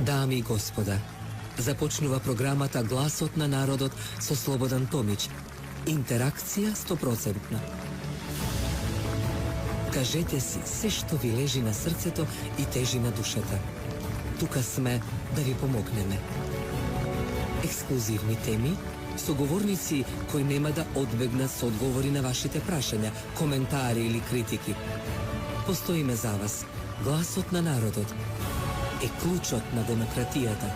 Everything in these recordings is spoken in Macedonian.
Дами и господа, започнува програмата Гласот на народот со Слободан Томич. Интеракција 100%. Кажете си се што ви лежи на срцето и тежи на душата. Тука сме да ви помогнеме. Ексклузивни теми, соговорници кои нема да одбегнат со одговори на вашите прашања, коментари или критики. Постоиме за вас. Гласот на народот е клучот на демократијата.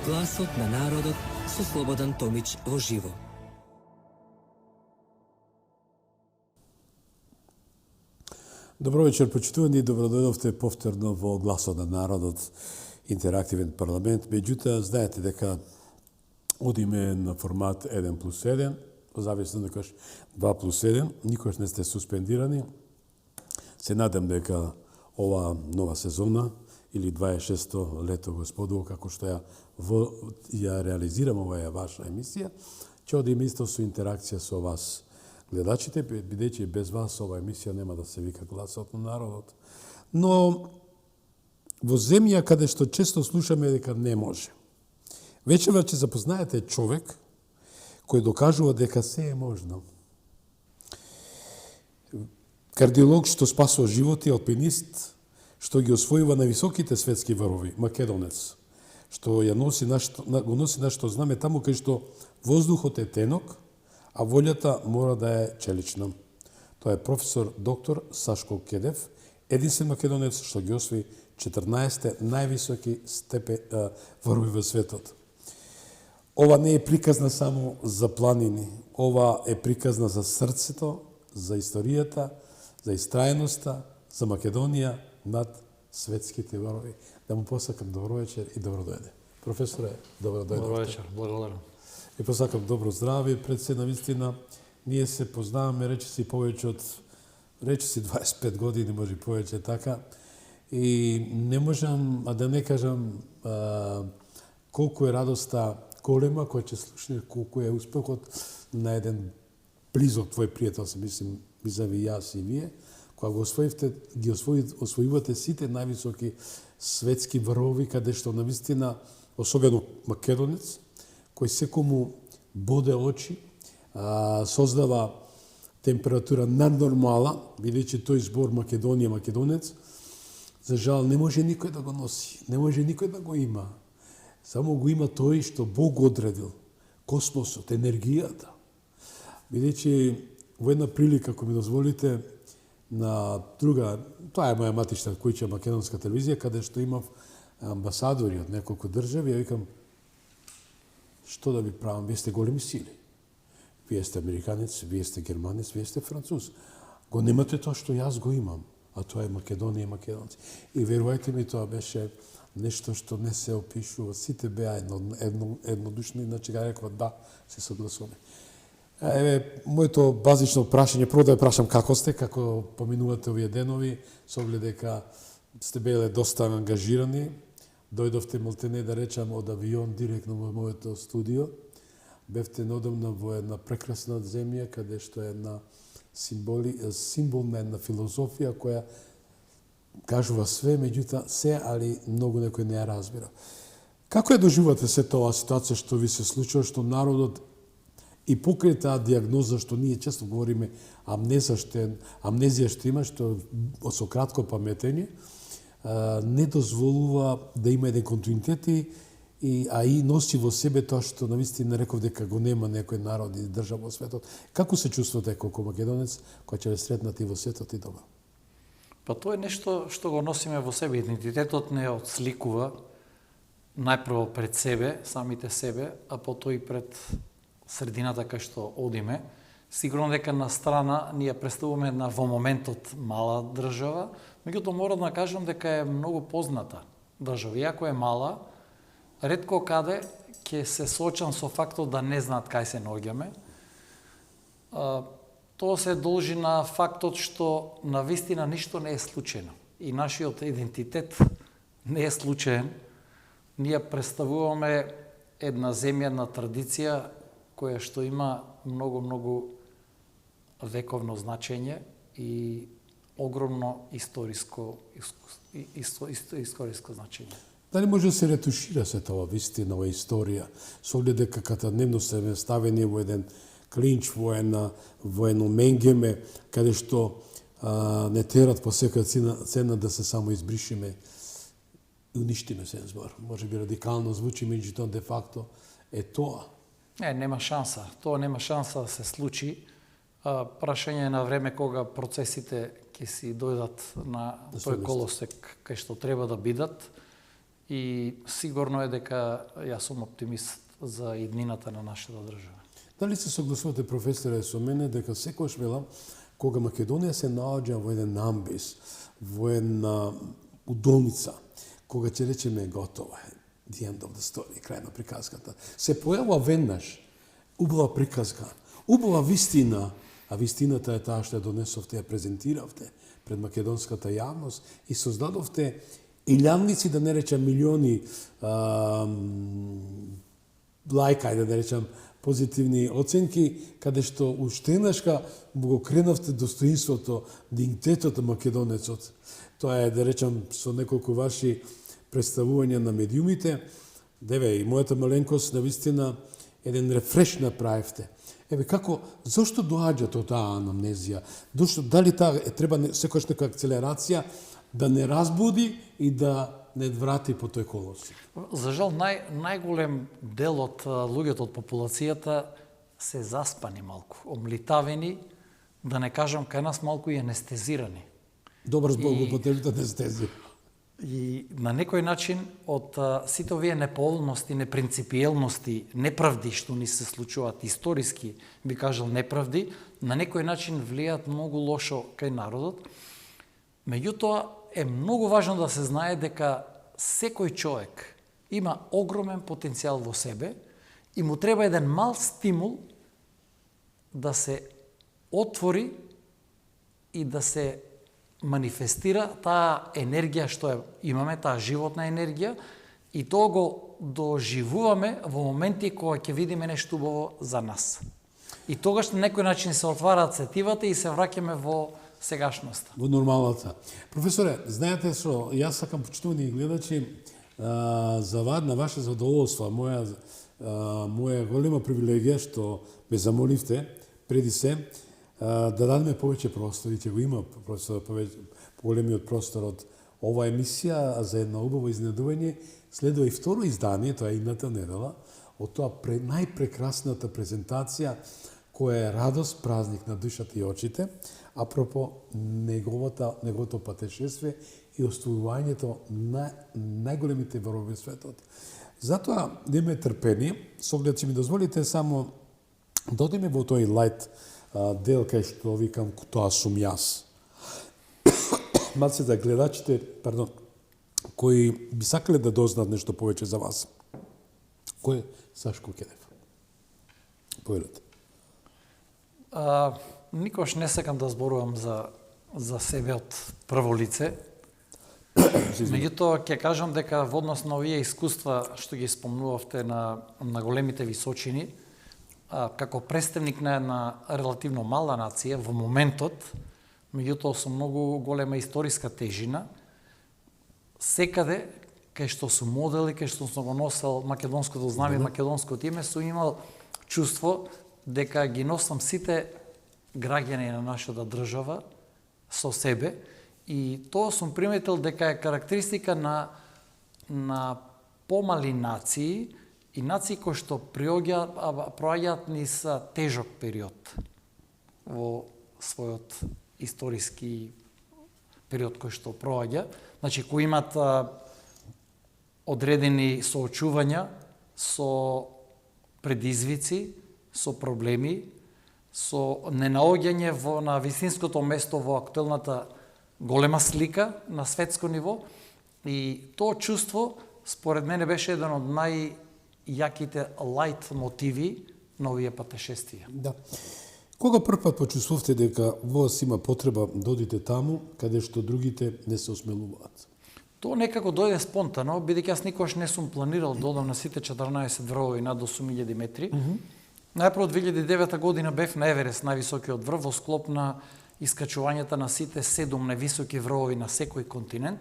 Гласот на народот со Слободан Томич во живо. Добро вечер, почитувани, и добродојдовте повторно во Гласот на народот, интерактивен парламент. Меѓутоа, знаете дека одиме на формат 1+1, зависно дека 2+1, никош не сте суспендирани. Се надам дека ова нова сезона или 26-то лето господово, како што ја реализирам оваа ваша емисија, ќе одиме исто со интеракција со вас, гледачите, бидејќи без вас ова емисија нема да се вика Гласот на народот. Но во земја каде што често слушаме дека не може. Вечерва ќе запознаете човек кој докажува дека се е можно. Кардиолог што спасува животи, алпинист, што ги освојува на високите светски врвови, македонец, што го носи нашето знаме таму кај што воздухот е тенок, а волјата мора да е челична. Тоа е професор доктор Сашко Кедев, единствен македонец што ги освои 14 највисоки врвови во светот. Ова не е приказна само за планини, ова е приказна за срцето, за историјата, за истрајеноста, за Македонија над светските врвови. Да му посакам добро вечер и добро дојде. Професоре, добро дојде. Добро вечер, благодарам. И посакам добро здраве пред се, навистина. Ние се познаваме речиси повеќе од 25 години, може и повеќе така. И не можам, а да не кажам колку е радоста голема која ќе слушне, колку е успехот на еден близок твој пријател, се мислим, визави јас и вие, кога го освоивте, ги освојувате сите највисоки светски врвови, каде што навистина, особено македонец, кој секому боде очи, создава температура наднормала, бидејќи тој збор Македонија, македонец, за жал не може никој да го носи, не може никој да го има. Само го има тој што Бог го одредил, космосот, енергијата. Бидејќи во една прилика, ако ми дозволите, на друга, тоа е моја матична куќа, македонска телевизија, каде што имав амбасадори од неколку држави, ја викам, што да ви правам, вие сте големи сили. Вие сте американец, вие сте германец, вие сте француз. Го немате тоа што јас го имам, а тоа е Македонија и македонци. И верувајте ми, тоа беше нешто што не се опишува. Сите беа еднодушни, иначе га рекова да, се согласуваме. Еве, моето базично прашање, прво да ја прашам како сте, како поминувате овие денови, со оглед дека сте беле доста ангажирани. Дојдовте малтене да речам од авион директно во моето студио. Бевте неодамна во една прекрасна земја, каде што е една символ на една филозофија која кажува све, меѓутоа се, али многу некој не ја разбира. Како ја доживувате се тоа ситуација што ви се случува, што народот и покрај таа диагноза што ние често говориме амнезија што има, што со кратко паметење, не дозволува да има еден континуитет и носи во себе тоа што навистина реков дека го нема некој народ и држава во светот. Како се чувствувате како македонец кој ќе ве сретнати во светот и дома? Па тоа е нешто што го носиме во себе. Идентитетот не отсликува најпрво пред себе, самите себе, а потоа и пред средината кај што одиме. Сигурно дека на страна ние представуваме една во моментот мала држава, меѓутоа морам да кажам дека е многу позната држава. Иако е мала, ретко каде ќе се соочам со фактот да не знаат кај се наоѓаме. Тоа се должи на фактот што навистина ништо не е случајно. И нашиот идентитет не е случаен. Ние представуваме една земја, една традиција која што има многу вековно значење и огромно историско значење. Дали може да се ретушира се тоа вистина, ова историја, со оглед дека катадневно се ставени во еден клинч, во едно менгеме, каде што не терат по секоја цена да се само избришиме и уништиме се збор. Може би радикално звучи, меѓутоа де факто е тоа. Нема шанса. Тоа нема шанса да се случи. Прашање на време кога процесите ќе си дојдат на тој колосек кај што треба да бидат. И сигурно е дека јас сум оптимист за иднината на нашата држава. Дали се согласувате, професоре, со мене дека секојаш велам кога Македонија се наоѓа во еден амбис, во една удолница, кога ќе речеме готово е, the end of the story, крај на приказката, се појавува веднаш убава приказка, убава вистина, а вистината е таа што ја донесовте, ја презентиравте пред македонската јавност и создадовте илјадници, да не речам милиони лајка, да не речам позитивни оценки, каде што уштенашка го кренавте достоинството, дигнитетот на македонецот. Тоа е, да речам, со неколку ваши представувања на медиумите. Деве, и мојата маленкост, навистина, еден рефреш направивте. Еве, како, зошто доаѓа таа анамнезија? Дали таа треба секојаш нека акцелерација да не разбуди и да не врати по тој колосек? За жал, најголем дел од луѓето од популацијата се заспани малку, омлитавени, да не кажам кај нас малку и анестезирани. Добар збор го потребите анестезија. И на некој начин од сите овие неполности, непринципиелности, неправди што ни се случуваат историски, би кажал неправди, на некој начин влијаат многу лошо кај народот. Меѓутоа е многу важно да се знае дека секој човек има огромен потенцијал во себе и му треба еден мал стимул да се отвори и да се манифестира таа енергија што имаме, таа животна енергија, и тоа го доживуваме во моменти кога ќе видиме нешто убаво за нас. И тогаш на некој начин се отвараат сетивата и се враќаме во сегашноста. Во нормалната. Професоре, знаете што, јас сакам, почитувани гледачи, на ваше задоволство, моја голема привилегија што ме замоливте преди се да дадеме повеќе простор, и ќе го има поголемиот простор од ова емисија, а за една убаво изненадување следува и второ издание, тоа е идната недела, од тоа најпрекрасната презентација која е радост, празник на душата и очите, апропо неговото патешествие и остварувањето на најголемите ворови светот. Затоа, немаме трпение, со оглед ќе ми дозволите само да одиме во тој лајт дел кај што викам тоа сум јас. Малце да гледачите, кои би сакале да дознаат нешто повеќе за вас. Кој е Сашко Кенев? Повелете. Никош не сакам да зборувам за себе од прво лице. Меѓутоа, ќе кажам дека во однос на овие искуства што ги спомнувавте на големите височини, како представник на една релативно мала нација во моментот, меѓутоа со многу голема историска тежина, секаде кај што сум модели, кај што сум го носел македонското знаме, македонското име, сум имал чувство дека ги носам сите граѓани на нашата држава со себе, и тоа сум приметил дека е карактеристика на помали нации и нации кои што проаѓаат низ тежок период во својот историски период кој што проаѓа. Значи, кои имат одредени соочувања со предизвици, со проблеми, со ненаоѓање на вистинското место во актуелната голема слика на светско ниво, и тоа чувство според мене беше еден од најјаките лајт мотиви на овие патешествија. Да. Кога првпат почувствувате дека во вас има потреба да одите таму каде што другите не се осмелуваат? Тоа некако дојде спонтано, бидејќи јас никош не сум планирал да одам на сите 14 врвови над 8000 метри. Најпрво 2009 година бев на Еверест, највисокиот врв, во склоп на искачувањата на сите 7 највисоки врвови на секој континент,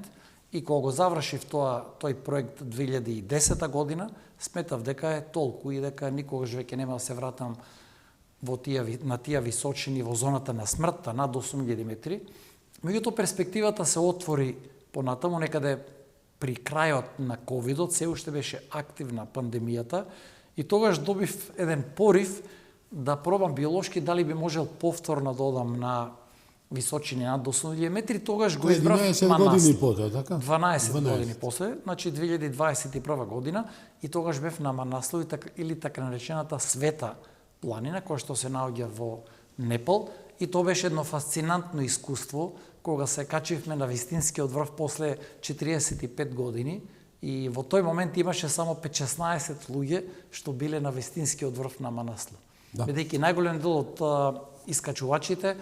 И кога го завршив тој проект 2010 година, сметав дека е толку и дека никогаш веќе нема да се вратам на тие височини во зоната на смртта над 8000 метри. Меѓутоа перспективата се отвори понатаму, некаде при крајот на ковидот, се уште беше активна пандемијата и тогаш добив еден порив да пробам биолошки дали би можел повторно да одам на височини над 8000 метри, тогаш го избрав 11 години потоа, така? 12 години после, значи 2021 година, и тогаш бев на Манаслу или така наречената Света планина, која што се наоѓа во Непал, и тоа беше едно фасцинантно искуство, кога се качивме на вистинскиот врв после 45 години, и во тој момент имаше само 5-16 луѓе што биле на вистинскиот врв на Манаслу. Да. Бидејќи најголем дел од искачувачите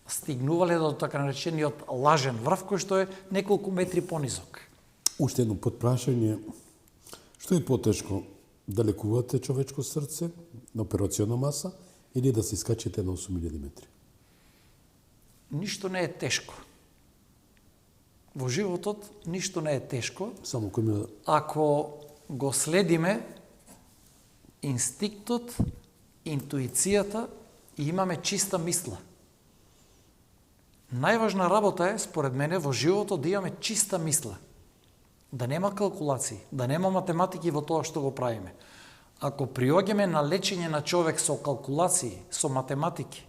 стигнувале до така наречениот лажен врв, кој што е неколку метри понизок. Уште едно подпрашање. Што е потешко? Да лекувате човечко срце на операциона маса или да се искачите на 8000 метри? Ништо не е тешко. Во животот ништо не е тешко, Само кој ако го следиме инстинктот, интуицијата и имаме чиста мисла. Најважна работа е, според мене, во животот да имаме чиста мисла. Да нема калкулации, да нема математики во тоа што го правиме. Ако приоѓаме на лечење на човек со калкулации, со математики,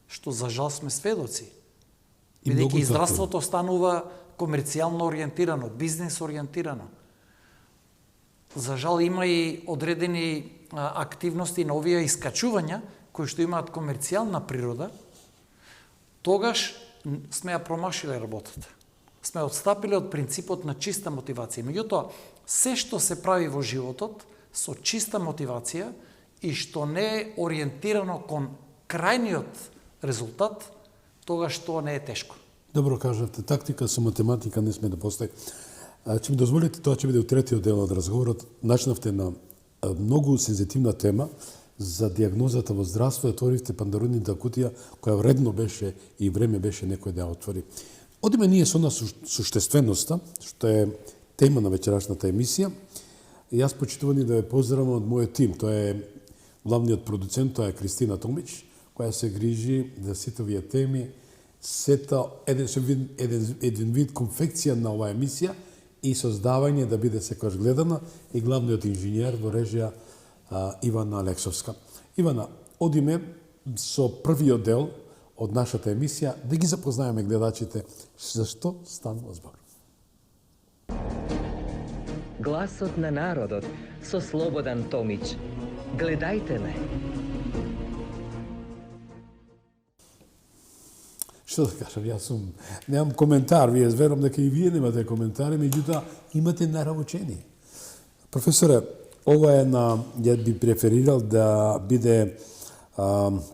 што за жал сме сведоци, бидејќи здравството станува комерцијално ориентирано, бизнес ориентирано. За жал има и одредени активности на овие искачувања, кои што имаат комерцијална природа, тогаш сме ја промашиле работата. Сме отстапиле од принципот на чиста мотивација. Меѓутоа, се што се прави во животот со чиста мотивација и што не е ориентирано кон крајниот резултат, тогаш тоа не е тешко. Добро кажавте, тактика со математика не сме да постај. Ќе ми дозволите, тоа ќе биде у третиот дел од разговорот. Начнавте на многу сензитивна тема за диагнозата во здравство, отворивте Пандорудната кутија, која вредно беше и време беше некој да ја отвори. Одиме ние со на суштественоста, што е тема на вечерашната емисија. И јас почитувани да ве поздравам од мојот тим. Тоа е главниот продуцент, тоа е Кристина Томич, која се грижи за сите овие теми, сета еден вид конфекција на оваа емисија и создавање да биде секогаш гледана, и главниот инженер во режија Ивана Алексовска. Ивана, одиме со првиот дел од нашата емисија да ги запознаеме гледачите за што станува збор. Гласот на народот со Слободан Томич. Гледајте ме. Што да кажам, јас немам коментар, вие верувам дека и вие немате коментари, меѓутоа имате нараучение. Професоре, ова е ја би преферирал да биде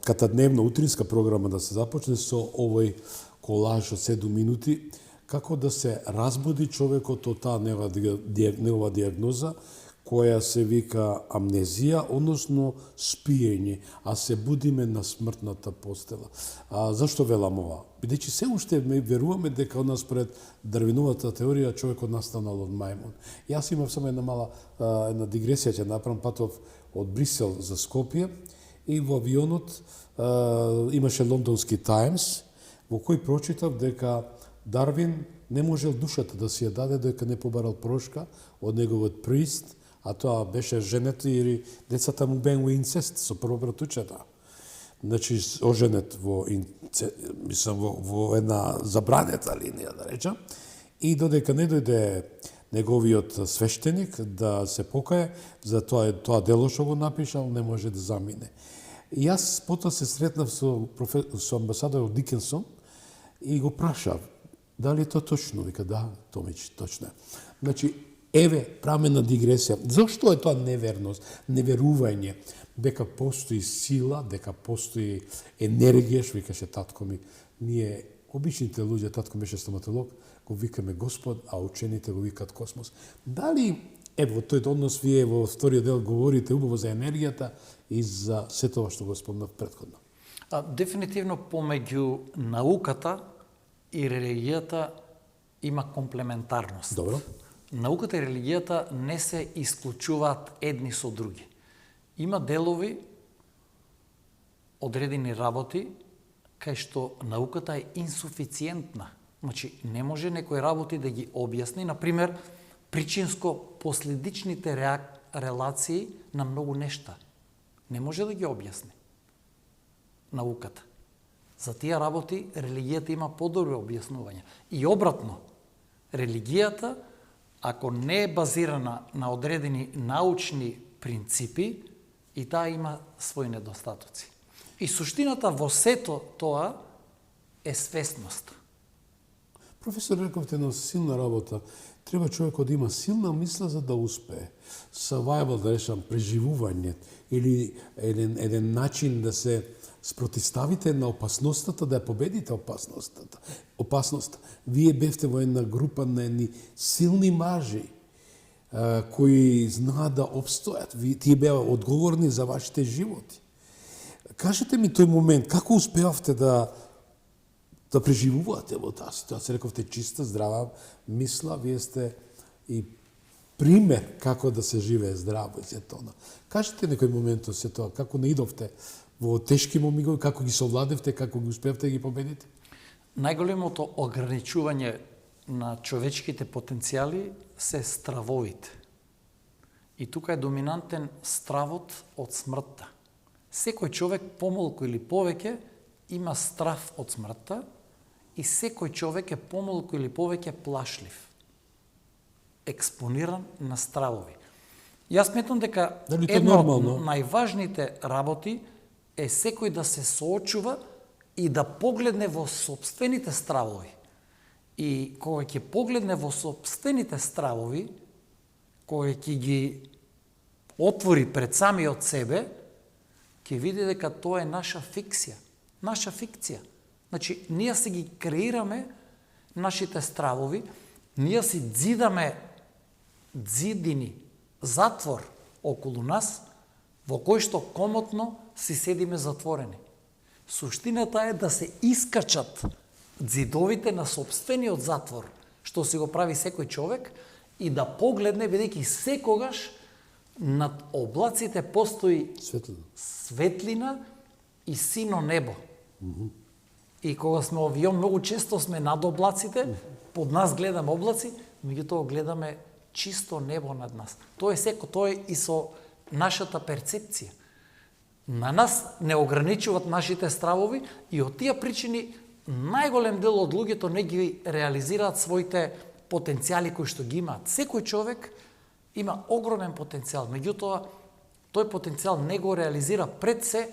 катадневна утринска програма да се започне со овој колаж од 7 минути, како да се разбуди човекот од таа негова диагноза, која се вика амнезија, односно спиење, а се будиме на смртната постела. Зашто велам ова? Бидејќи се уште веруваме дека од нас пред Дарвиновата теорија човекот настанал од мајмун. Јас имав само една дигресија ќе направам, патов од Брисел за Скопје и во авионот имаше лондонски Таймс, во кој прочитав дека Дарвин не можел душата да си ја даде дека не побарал прошка од неговот прист, а тоа беше женето или децата му беа во инцест со првобратучета. Значи, оженет во една забранета линија, да речам, и додека не дојде неговиот свештеник да се покае за тоа дело што го напишал, не може да замине. И јас потоа се сретнав со амбасадорот Дикенсон и го прашав дали е тоа точно. Вика, да, Томич, точно. Значи, еве, прамена дигресија. Зошто е тоа неверност, неверување, дека постои сила, дека постои енергија, што викаше татко ми. Ние, обичните луѓе, татко беше стоматолог, го викаме Господ, а учените го викат космос. Дали, во тој однос, вие во вториот дел говорите убаво за енергијата и за се тоа што го спомнав претходно? Дефинитивно помеѓу науката и религијата има комплементарност. Добро. Науката и религијата не се исклучуваат едни со други. Има делови, одредени работи, кај што науката е инсуфициентна. Значи, не може некои работи да ги објасни, например, причинско-последичните релации на многу нешта. Не може да ги објасни науката. За тие работи религијата има подобри објаснувања. И обратно, религијата, ако не е базирана на одредени научни принципи, и таа има своји недостатоци. И суштината во сето тоа е свесност. Професор, рековте на силна работа. Треба човекот да има силна мисла за да успее. Survival, да речам, преживување, или еден начин да се спротиставите на опасността, да ја победите опасноста. Вие бевте во една група на едни силни мажи, кои знаат да обстојат. Тие беа одговорни за вашите животи. Кажете ми тој момент, како успеавте да преживувате во таа ситуација? Рековте чиста, здрава мисла, вие сте и пример како да се живее здраво и се тоа. Кажете некој момент се тоа, како наидовте во тешки момигови, како ги совладевте, како ги успеавте да ги победите? Најголемото ограничување на човечките потенцијали се стравовите. И тука е доминантен стравот од смртта. Секој човек помалку или повеќе има страв од смртта и секој човек е помалку или повеќе плашлив, експониран на стравови. Јас сметам дека една од најважните работи е секој да се соочува и да погледне во сопствените стравови. И кога ќе погледне во сопствените стравови, кога ќе ги отвори пред самиот себе, ќе види дека тоа е наша фикција. Наша фикција. Значи, ние си ги креираме нашите стравови, ние си дзидаме дзидини, затвор околу нас, во кој што комотно си седиме затворени. Суштината е да се искачат дзидовите на собствениот затвор, што си го прави секој човек, и да погледне, бидејќи секогаш над облаците постои светлина и сино небо. И кога сме во авион, многу често сме над облаците, под нас гледаме облаци, меѓутоа гледаме чисто небо над нас. Тоа е секо, тоа е и со нашата перцепција. На нас не ограничуваат нашите стравови и од тие причини најголем дел од луѓето не ги реализираат своите потенцијали кои што ги имаат. Секој човек има огромен потенцијал, меѓутоа тој потенцијал не го реализира пред се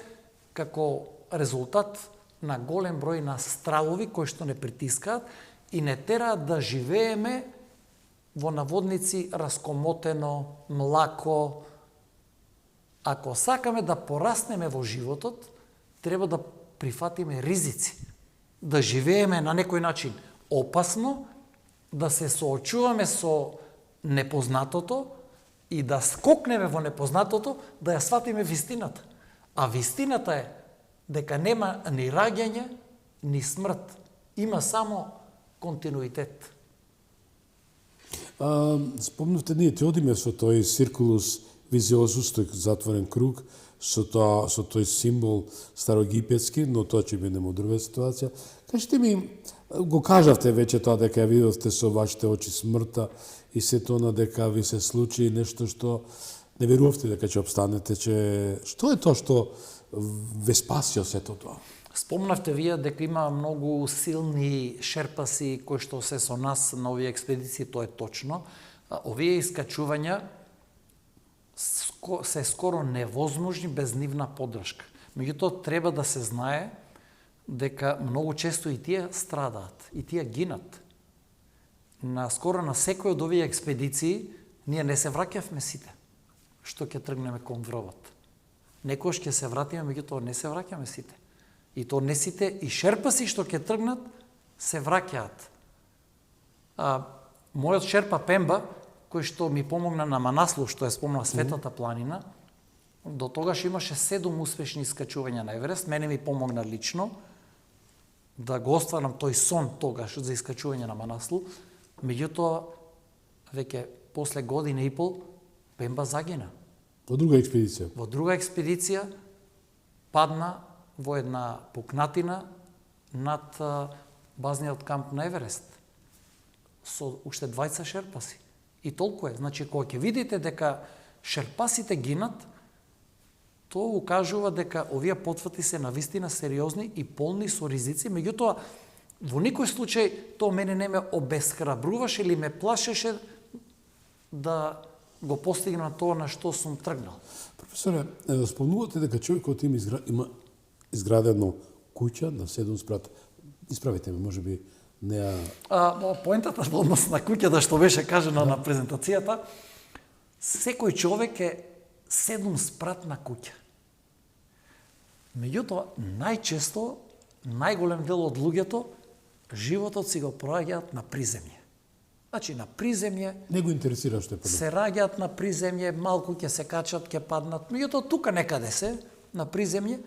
како резултат на голем број на стравови кои што не притискаат и не тераат да живееме во наводници раскомотено, млако. Ако сакаме да пораснеме во животот, треба да прифатиме ризици, да живееме на некој начин опасно, да се соочуваме со непознатото и да скокнеме во непознатото, да ја сватиме вистината. А вистината е дека нема ни раѓање, ни смрт. Има само континуитет. Спомнавте, ние ти одиме со тој циркулус визиозус, тој затворен круг, со тој символ староегипетски, но тоа ќе биде во друга ситуација. Кажете ми, го кажавте веќе тоа дека ја видовте со вашите очи смртта и се тоа дека ви се случи нешто што не верувавте дека ќе обстанете, што е тоа што ве спаси од сето тоа? Спомнавте вие дека има многу силни шерпаси кои што се со нас на овие експедиции, тоа е точно. Овие искачувања се скоро невозможни без нивна поддршка. Меѓутоа треба да се знае дека многу често и тие страдаат, и тие гинат. Скоро на секој од овие експедиции ние не се враќавме сите што ќе тргнеме кон вробот. Некојаш ќе се вратиме, меѓутоа не се враќаме сите. И то не сите и шерпаси што ќе тргнат се враќаат. Мојот шерпа Пемба, кој што ми помогна на Манаслу, што е спомнала Светата планина, до тогаш имаше 7 успешни искачувања на Еверест. Мене ми помогна лично да го остварам тој сон тогаш за искачување на Манаслу. Меѓутоа, веќе после година и пол, Пемба загина. Во друга експедиција. Во друга експедиција падна во една пукнатина над базниот камп на Еверест со уште 20 шерпаси. И толку е. Значи, кога ќе видите дека шерпасите гинат, тоа укажува дека овие потфати се навистина сериозни и полни со ризици, меѓутоа во никој случај тоа мене не ме обесхрабруваше или ме плашеше да го постигнам тоа на што сум тргнал. Професоре, спомнувате дека човекот има изградено куќа на 7 спрат. Исправете ме, можеби не Поентата во однос на куќата што беше кажано на презентацијата, секој човек е 7 спратна куќа. Меѓутоа, најчесто, најголем дел од луѓето, животот си го проаѓаат на приземје. Значи, на приземје не го интересира што е подобро. се раѓаат на приземје, малку ќе се качат, ќе паднат, меѓутоа тука некаде се, на приземје,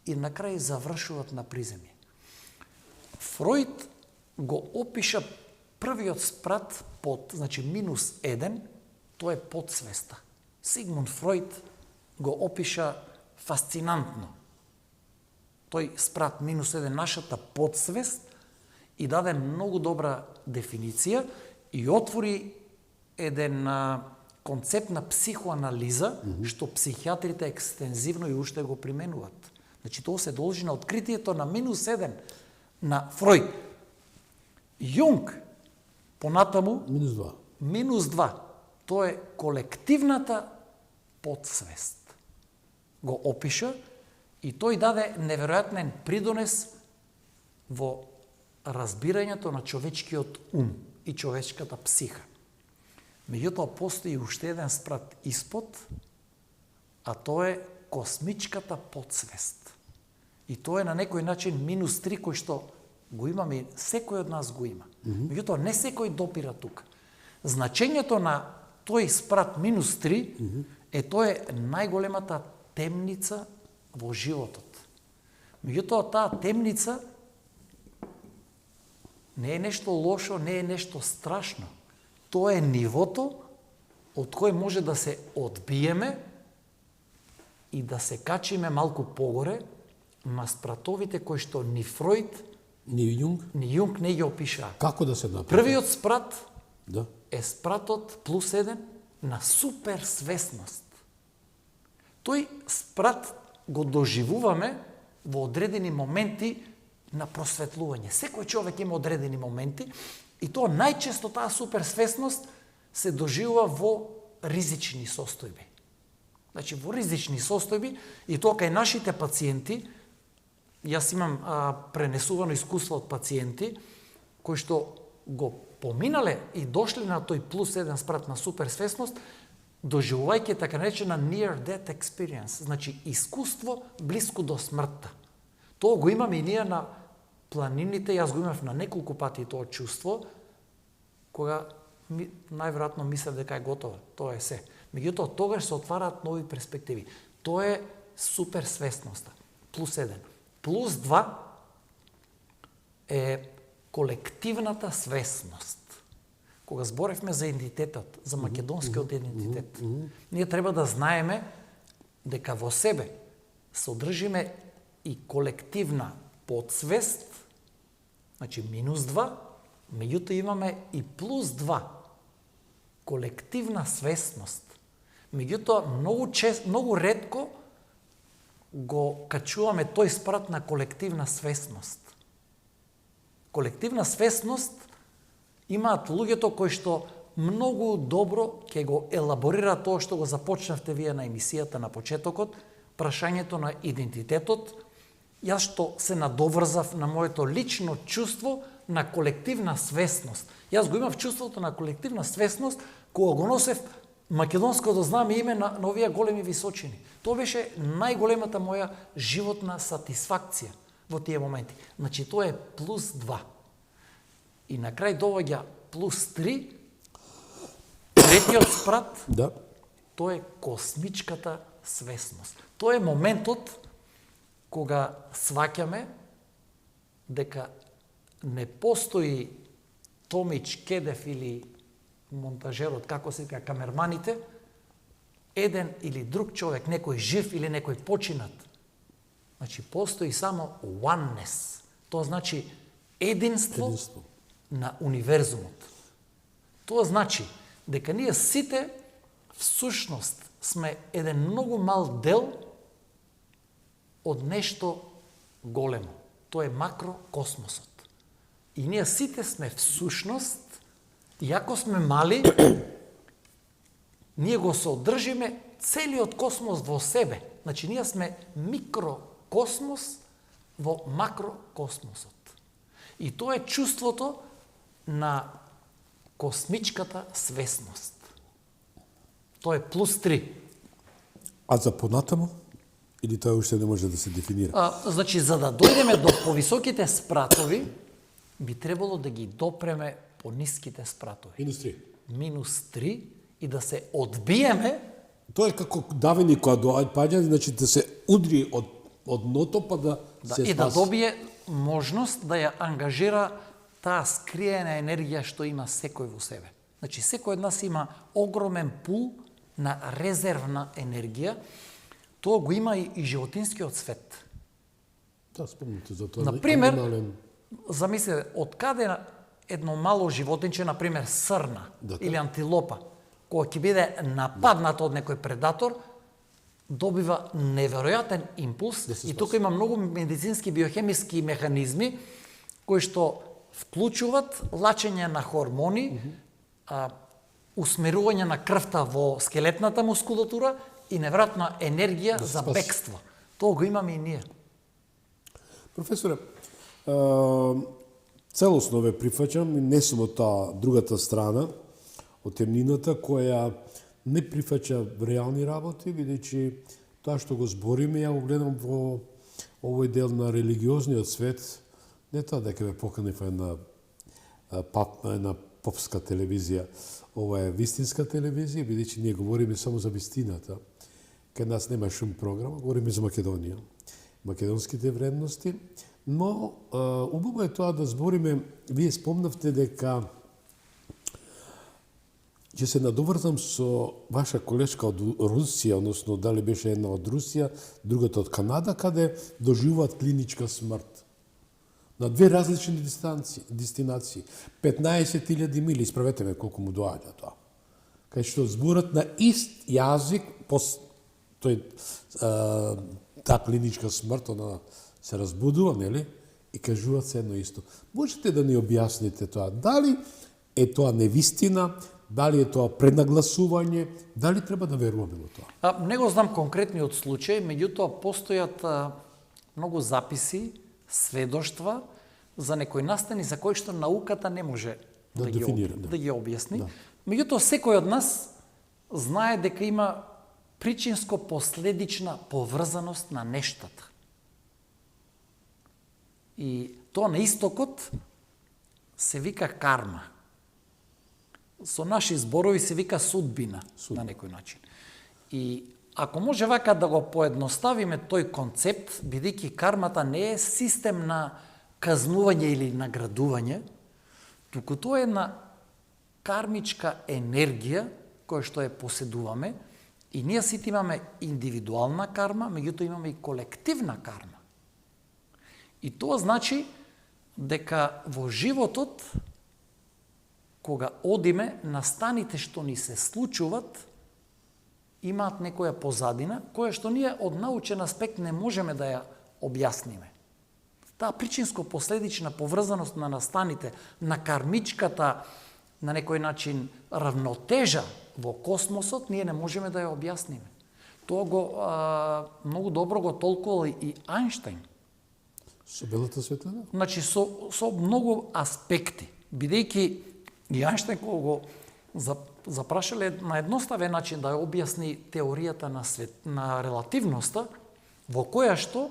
и на крај завршуваат на приземје. Фројд го опиша првиот спрат под, значи -1, тоа е подсвеста. Сигмунд Фројд го опиша фасцинантно. Тој спрат -1, нашата подсвест, и даде многу добра дефиниција и отвори еден концепт на психоанализа, што психијатрите екстензивно и уште го применуваат. Значи, тоа се должи на откритието на -1 на Фројд. Јунг, понатаму, -2. Тоа е колективната подсвест. Го опиша и тој даде неверојатен придонес во разбирањето на човечкиот ум и човечката психа. Меѓутоа, постои уште еден спрат испод, а тоа е космичката подсвест. И тоа е на некој начин -3, кој што го имаме и секој од нас го има. Меѓутоа, не секој допира тука. Значењето на тој спрат -3 е тоа е најголемата темница во животот. Меѓутоа, таа темница не е нешто лошо, не е нешто страшно. Тоа е нивото од кој може да се одбиеме и да се качиме малку погоре на спратовите кои што ни Фројд, ни Јунг не ги опишаа. Како да се направи? Првиот спрат Да. е спратот +1 на суперсвесност. Тој спрат го доживуваме во одредени моменти на просветлување. Секој човек има одредени моменти и тоа најчесто таа суперсвесност се доживува во ризични состојби. Значи, во ризични состојби, и тоа кај нашите пациенти, јас имам пренесувано искуство од пациенти кои што го поминале и дошле на тој +1 спрат на суперсвесност, доживувајќи така наречена near death experience, значи искуство блиску до смртта. Тоа го имаме и ние на планините, јас го имав на неколку пати тоа чувство, кога најверојатно мислев дека е готово, тоа е се. Меѓутоа, тогаш се отвараат нови перспективи. Тоа е суперсвесноста, +1. +2 е колективната свесност. Кога зборевме за идентитетот, за македонскиот идентитет, ние треба да знаеме дека во себе содржиме и колективна подсвест, значи -2, меѓутоа имаме и +2, колективна свесност. Меѓутоа, многу ретко го качуваме тој спрат на колективна свесност. Колективна свесност имаат луѓето кои што многу добро ќе го елаборираат тоа што го започнавте вие на емисијата на почетокот, прашањето на идентитетот. Јас што се надоврзав на моето лично чувство на колективна свесност. Јас го имав чувството на колективна свесност кога го носев македонското знаме име на овие големи височини. Тоа беше најголемата моја животна сатисфакција во тие моменти. Значи, тоа е +2. И на крај доаѓа +3, третиот спрат, Да. тоа е космичката свесност. Тоа е моментот кога сваќаме дека не постои Томич, Кедев или монтажерот, како се вика, камерманите, еден или друг човек, некој жив или некој починат. Значи, постои само oneness. Тоа значи единство на универзумот. Тоа значи дека ние сите всушност сме еден многу мал дел од нешто големо. Тоа е макрокосмосот. И ние сите сме всушност, иако сме мали, ние го содржиме целиот космос во себе. Значи, ние сме микрокосмос во макрокосмосот. И тоа е чувството на космичката свесност. Тоа е плюс 3. А за понатамо? Или тоа уште не може да се дефинира? Значи, за да дојдеме до повисоките спратови, би требало да ги допреме по ниските спратови. Минус 3. Минус 3 и да се одбиеме. Тоа е како давени кога паѓа, значи да се удри од дното па да се и да спаси. добие можност да ја ангажира таа скриена енергија што има секој во себе. Значи, секој од нас има огромен пул на резервна енергија. Тоа го има и животинскиот свет. Да, спомнете за тоа. Например, замислете, од каде едно мало животинче, например срна или антилопа, кога ќе биде нападната од некој предатор, добива неверојатен импулс и тука има многу медицински биохемиски механизми кои што вклучуваат лачење на хормони, усмерување на крвта во скелетната мускулатура и неверојатна енергија за бегство. Тоа го имаме и ние. Професоре, целосно ве прифаќам и не сум од таа другата страна, од темнината, која не прифаќа реални работи, бидејќи тоа што го збориме, ја го гледам во овој дел на религиозниот свет, не тоа дека ме поканив една попска телевизија, ова е вистинска телевизија, бидејќи ние говориме само за вистината. Кај нас нема шум програма, говориме за Македонија, македонските вредности, но убаво е тоа да збориме, вие спомнавте дека ќе се надоврзам со ваша колешка од Русија, односно дали беше една од Русија, другата од Канада, каде доживуваат клиничка смрт. На две различни дестинации. 15.000 мили, исправете ме колку му доаѓа тоа. Кај што зборат на ист јазик, таа клиничка смрт, она се разбудува, нели? И кажуваат се едно исто. Можете да ни објасните тоа? Дали е тоа невистина? Дали е тоа преднагласување? Дали треба да веруваме во тоа? Не го знам конкретниот случај, меѓутоа постојат многу записи, сведоштва за некои настани за кои што науката не може да ги објасни. Да. Меѓутоа секој од нас знае дека има причинско-последична поврзаност на нештата. И тоа на истокот се вика карма. Со наши зборови се вика судбина на некој начин. И ако може вака да го поедноставиме тој концепт, бидејќи кармата не е систем на казнување или наградување, туку тоа е една кармичка енергија која што ја поседуваме и ние сите имаме индивидуална карма, меѓутоа имаме и колективна карма. И тоа значи дека во животот, кога одиме, настаните што ни се случуваат, имаат некоја позадина, која што ние од научен аспект не можеме да ја објасниме. Таа причинско-последична поврзаност на настаните, на кармичката, на некој начин равнотежа во космосот, ние не можеме да ја објасниме. Тоа го многу добро го толкувал и Ајнштајн. Со белата светлина? Значи, со многу аспекти. Бидејќи и Ајнштајн кога го запрашале на едноставен начин да ја објасни теоријата на релативноста, во која што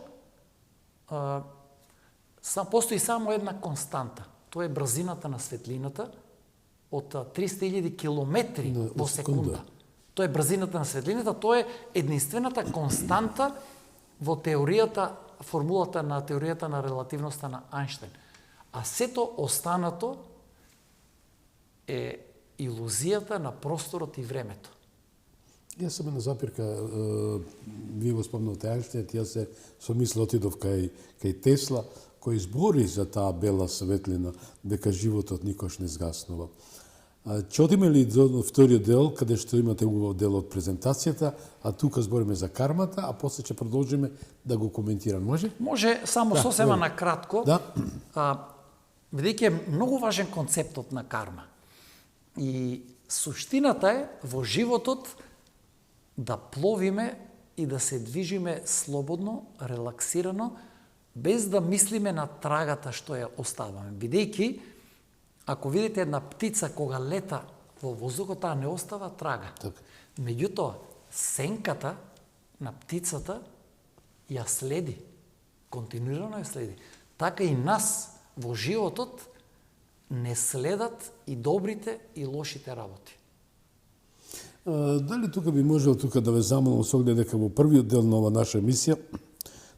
постои само една константа. Тоа е брзината на светлината од 300.000 километри во секунда. Тоа е брзината на светлината, тоа е единствената константа во теоријата, формулата на теоријата на релативноста на Ајнштајн. А сето останато е илузијата на просторот и времето. Јас сам една запирка, вие го спомнавте Ајнштајн, јас се со мисла отидов кај Тесла, кој збори за таа бела светлина, дека животот никош не згаснува. Ќе одиме ли до вториот дел, каде што имате убав дел од презентацијата, а тука збориме за кармата, а после ќе продолжиме да го коментираме. Може? Може само сосема на кратко, Да. бидејќи е многу важен концептот на карма. И суштината е во животот да пловиме и да се движиме слободно, релаксирано, без да мислиме на трагата што ја оставаме. Бидејќи, ако видите една птица кога лета во воздухот, таа не остава трага. Така. Меѓутоа, сенката на птицата ја следи, континуирано ја следи. Така и нас во животот не следат и добрите и лошите работи. Дали тука би можел тука да ве замолам со оглед дека во првиот дел на ова наша емисија,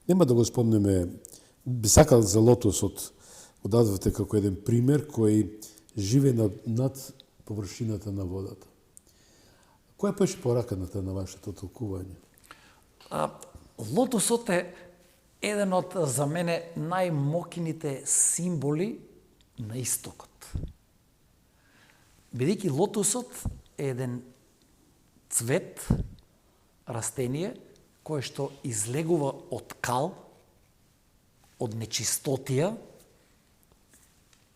нема да го спомнеме, би сакал за лотосот, го дадовте како еден пример кој живе над површината на водата. Која беше пораканата на вашето толкување? Лотосот е еден од, за мене, најмокините символи на истокот. Бидејќи лотосот е еден цвет, растение, кое што излегува од кал, од нечистотија,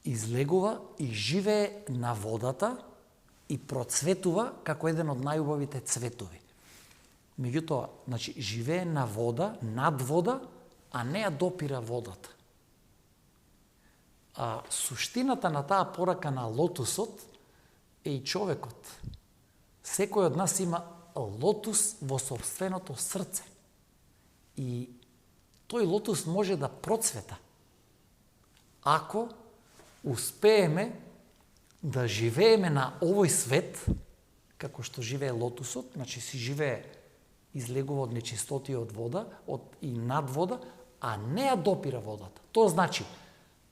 излегува и живее на водата и процветува како еден од најубавите цветови. Меѓутоа, значи, живее на вода, над вода, а не ја допира водата. А суштината на таа порака на лотосот е и човекот. Секој од нас има лотус во собственото срце. И тој лотус може да процвета ако успееме да живееме на овој свет, како што живее лотусот, значи си живее, излегува од нечистотија од вода, и над вода, а не ја допира водата. Тоа значи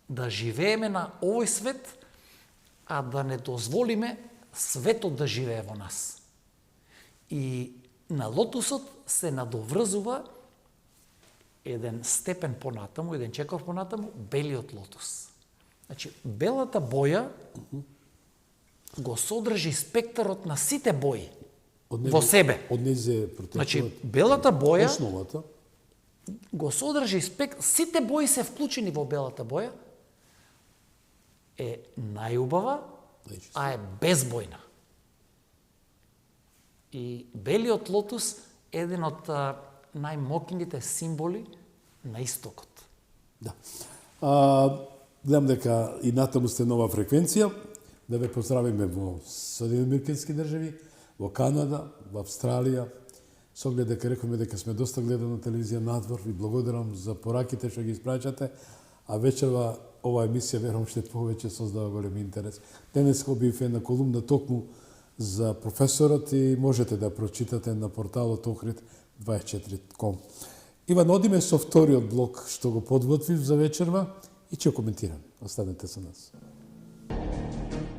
да живееме на овој свет, а да не дозволиме светот да живее во нас. И на лотусот се надоврзува еден степен понатаму, еден чекор понатаму, белиот лотус. Значи, белата боја го содржи спектарот на сите бои во себе. Од незе протекуваат. Значи, белата боја основата. го содржи сите бои се вклучени во белата боја, е најубава, а е безбојна. И белиот лотус е еден од најмокините символи на истокот. Да. Гледам дека и натаму сте нова фреквенција, да ве поздравиме во Соединените Американски држави, во Канада, во Австралија. Со оглед дека рекоме дека сме доста гледана телевизија надвор, ви благодарам за пораките што ги испраќате, а вечерва ова емисија верувам што повеќе создава голем интерес. Денес објавив една колумна токму за професорот и можете да прочитате на порталот Ohrid24.com. Иван, одиме со вториот блок што го подготвив за вечерва и ќе коментирам. Останете со нас.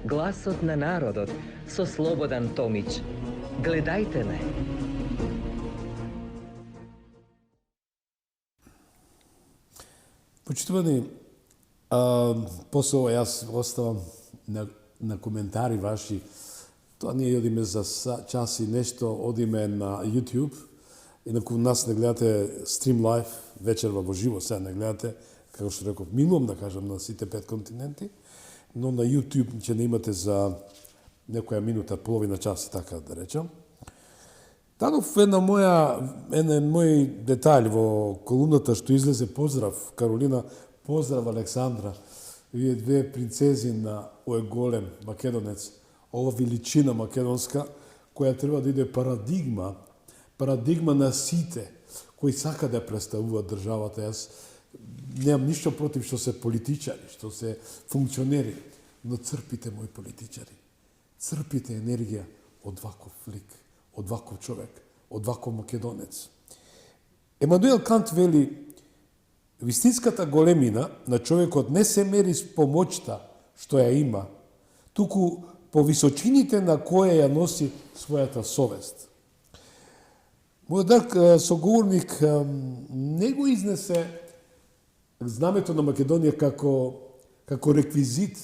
Гласот на народот со Слободан Томич. Гледајте ме. Почитувани, после ова јас оставам на коментари ваши. Тоа ние одиме за час и нешто, одиме на YouTube. Инаку нас не гледате Stream Live вечерва во живо, сега не гледате, како што реков, милувам да кажам на сите 5 континенти, но на YouTube ќе не имате за некоја минута, половина час и така да речам. Дадов еден мој детаљ во колумната што излезе. Поздрав Каролина, поздрав Александра. Вие две принцези на овој голем македонец, ова величина македонска, која треба да иде парадигма на сите кои сака да представуваат државата. Јас немам ништо против што се политичари, што се функционери, но црпите мои политичари. Црпите енергија од ваков лик, од ваков човек, од ваков македонец. Емануел Кант вели: вистинската големина на човекот не се мери с помоќта што ја има, туку по височините на која ја носи својата совест. Мојот драг соговорник не го изнесе знамето на Македонија како реквизит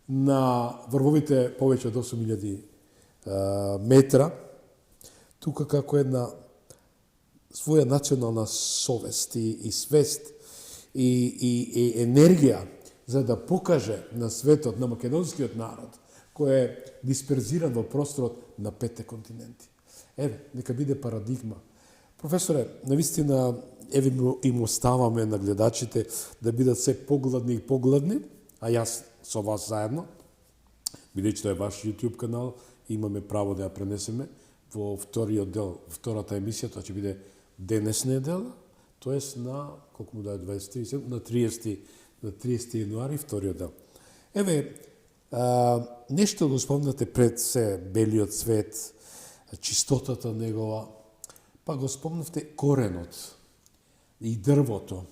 на врвовите повеќе од 8.000 метра, тука како една своја национална совест и свест и енергија за да покаже на светот, на македонскиот народ, кој е дисперзиран во просторот на 5 континенти. Еве, нека биде парадигма. Професоре, навистина, еве им оставаме на гледачите да бидат се погладни и погладни, а јас со вас заедно, бидејќи тоа е ваш YouTube канал, имаме право да ја пренесеме во вториот дел, втората емисија, тоа ќе биде денес недела, тоест на, колку му даде 23, на 30 јануари, вториот дел. Еве, нешто го спомнате пред се белиот цвет, чистотата негова, па го спомнавте коренот и дрвото.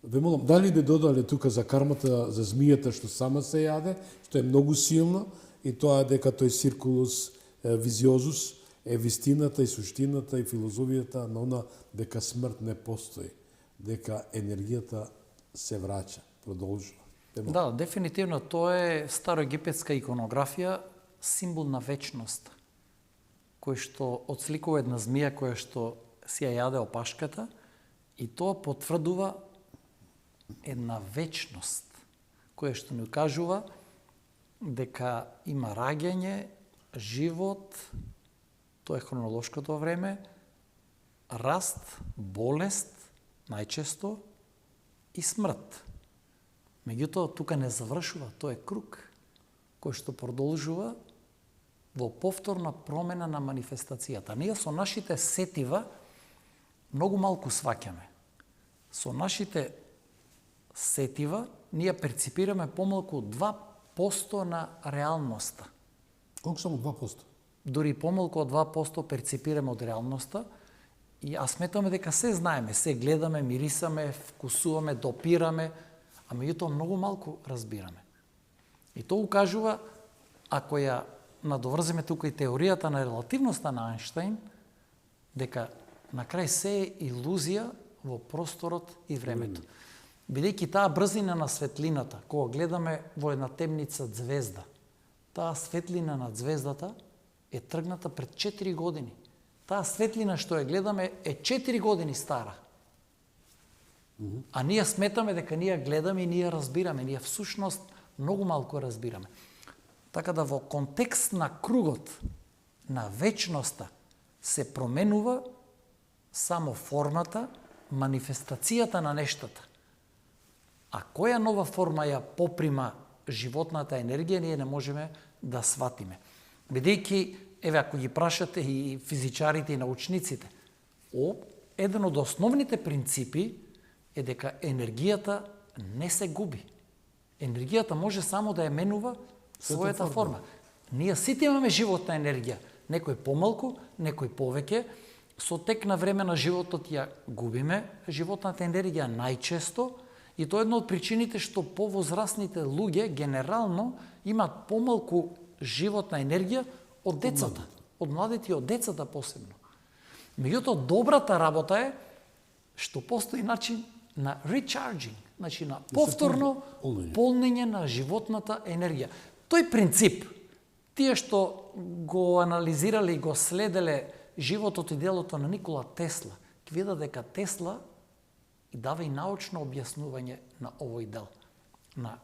Ве молам, дали би додале тука за кармата, за змијата што сама се јаде, што е многу силно, и тоа е дека тој циркулус визиозус е вистината и суштината и филозофијата на она дека смрт не постои, дека енергијата се враќа, продолжува. Да, дефинитивно тоа е староегипетска иконографија, символ на вечност, кој што отсликува една змија која што си ја јаде опашката, и тоа потврдува една вечност, која што ни укажува дека има раѓање, живот, тоа е хронолошкото време, раст, болест, најчесто, и смрт. Меѓутоа, тука не завршува, тоа е круг, кој што продолжува во повторна промена на манифестацијата. Ние со нашите сетива многу малку сваќаме. Со нашите сетива ние перципираме помалку од 2% на реалноста. Колку само 2%? Дори помалку од 2% перципираме од реалноста, и јас сметаме дека се знаеме, се гледаме, мирисаме, вкусуваме, допираме, а меѓутоа многу малку разбираме. И тоа укажува, ако ја надоврземе тука и теоријата на релативноста на Ајнштајн, дека на крај се е илузија во просторот и времето. Бидејќи таа брзина на светлината, кога гледаме во една темница звезда, таа светлина на звездата е тргната пред 4 години. Таа светлина што ја гледаме е 4 години стара. А ние сметаме дека ние гледаме и ние разбираме. Ние всушност многу малку разбираме. Така да во контекст на кругот, на вечноста, се променува само формата, манифестацијата на нештата. А која нова форма ја поприма животната енергија, ние не можеме да сватиме. Бидејќи, еве, ако ги прашате и физичарите и научниците, еден од основните принципи е дека енергијата не се губи. Енергијата може само да ја менува својата форма. Ние сите имаме животна енергија. Некој помалку, некој повеќе. Со тек на време на животот ја губиме животната енергија најчесто, и тоа е една од причините што повозрасните луѓе генерално имаат помалку животна енергија од децата, од младите и од децата посебно. Меѓутоа, добрата работа е што постои начин на recharging, значи на повторно полнење на животната енергија. Тој принцип, тие што го анализирале и го следеле животот и делото на Никола Тесла, ќе видат дека Тесла и дава и научно објаснување на овој дел, на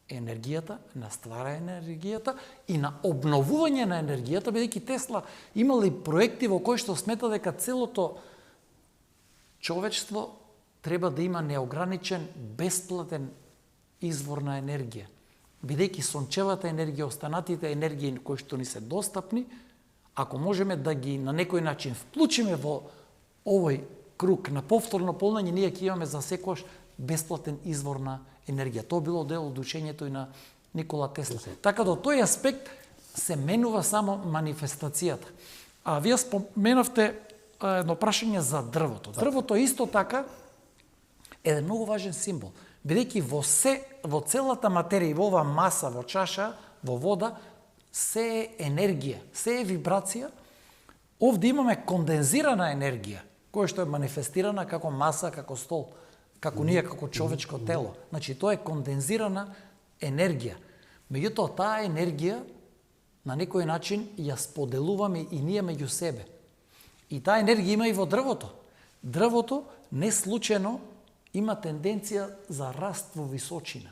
енергијата, на стварање енергијата и на обновување на енергијата, бидејќи Тесла имал и проекти во кои што смета дека целото човечество треба да има неограничен, бесплатен извор на енергија. Бидејќи сончевата енергија, останатите енергии кои што ни се достапни, ако можеме да ги на некој начин вклучиме во овој круг на повторно полнење, ние ќе имаме за секојаш бесплатен извор на енергија. Тоа било дел од учењето и на Никола Тесла. Така да, тој аспект се менува само манифестацијата. А вие споменавте едно прашање за дрвото. Дрвото е исто така еден многу важен символ, бидејќи во целата материја и во оваа маса, во чаша, во вода, се е енергија, се е вибрација. Овде имаме кондензирана енергија, која што е манифестирана како маса, како стол, како ние, како човечко тело. Значи, тоа е кондензирана енергија. Меѓутоа, таа енергија на некој начин ја споделуваме и ние меѓу себе. И таа енергија има и во дрвото. Дрвото не случајно има тенденција за раст во височина.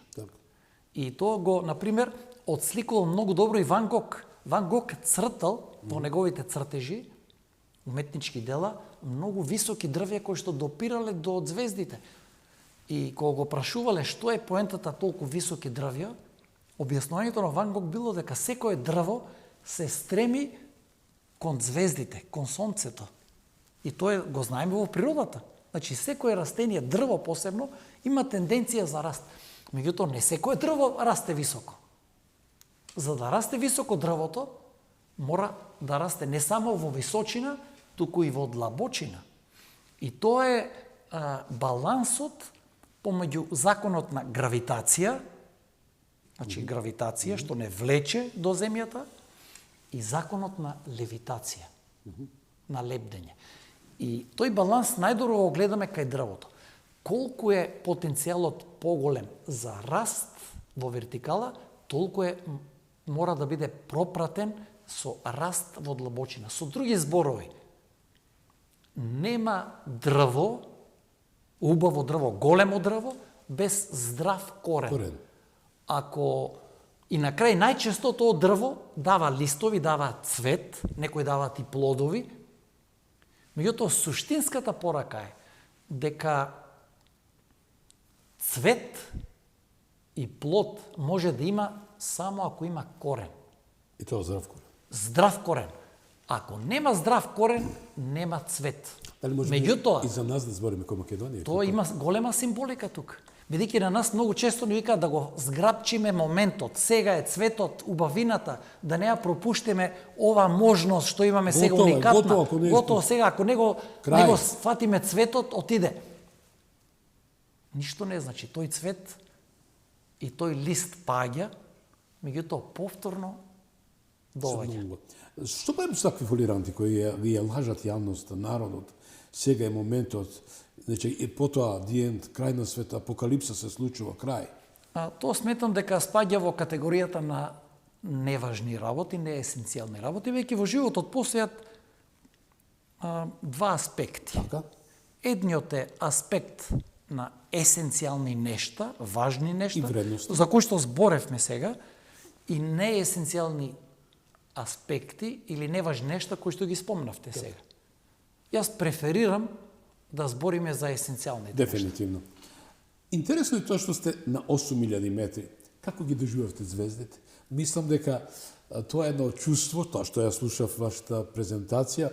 И тоа го, например, отсликувал многу добро и Ван Гог. Ван Гог цртал во неговите цртежи, уметнички дела, многу високи дрвја кои што допирале до звездите. И кога го прашувале што е поентата толку високи дрвја, објаснувањето на Ван Гог било дека секое дрво се стреми кон звездите, кон сонцето. И тоа го знаеме во природата. Значи, секое растение, дрво посебно, има тенденција за раст. Меѓутоа, не секое дрво расте високо. За да расте високо дрвото, мора да расте не само во височина, туку и во длабочина. И тоа е балансот помеѓу законот на гравитација, значи гравитација што не влече до земјата, и законот на левитација, на лебдење. И тој баланс најдобро го гледаме кај дрвото. Колку е потенцијалот поголем за раст во вертикала, толку мора да биде пропратен со раст во длабочина. Со други зборови, нема дрво, убаво дрво, големо дрво, без здрав корен. Ако и на крај најчесто тоа дрво дава листови, дава цвет, некои даваат и плодови, меѓутоа суштинската порака е дека цвет и плод може да има само ако има корен. И тоа здрав корен. Здрав корен. Ако нема здрав корен, нема цвет. Дали може Меѓутоа, и за нас да збориме како Македонија? тоа има голема символика тука. Бидејќи на нас многу често ни викаат да го зграбчиме моментот, сега е цветот, убавината, да не ја пропуштиме ова можност што имаме сега уникатна. Готово сега, ако не го фатиме цветот, отиде. Ништо не значи, тој цвет и тој лист паѓа, меѓутоа повторно доаѓа. Што правим со такви фолиранти кои ја лажат јавноста, народот? Сега е моментот, значи и потоа диент, крај на света, апокалипса се случува, крај. Тоа сметам дека спаѓа во категоријата на неважни работи, неесенцијални работи, веќе во животот постојат два аспекти. Така? Едниот е аспект на есенцијални нешта, важни нешта, И вредности. за кои што зборевме сега, и неесенцијални аспекти или неважни нешта кои што ги спомнавте сега. Јас преферирам да збориме за есенцијалните нешта. Дефинитивно. Интересно е тоа што сте на 8000 метри. Како ги доживавте звездите? Мислам дека тоа е едно чувство, тоа што ја слушав вашата презентација,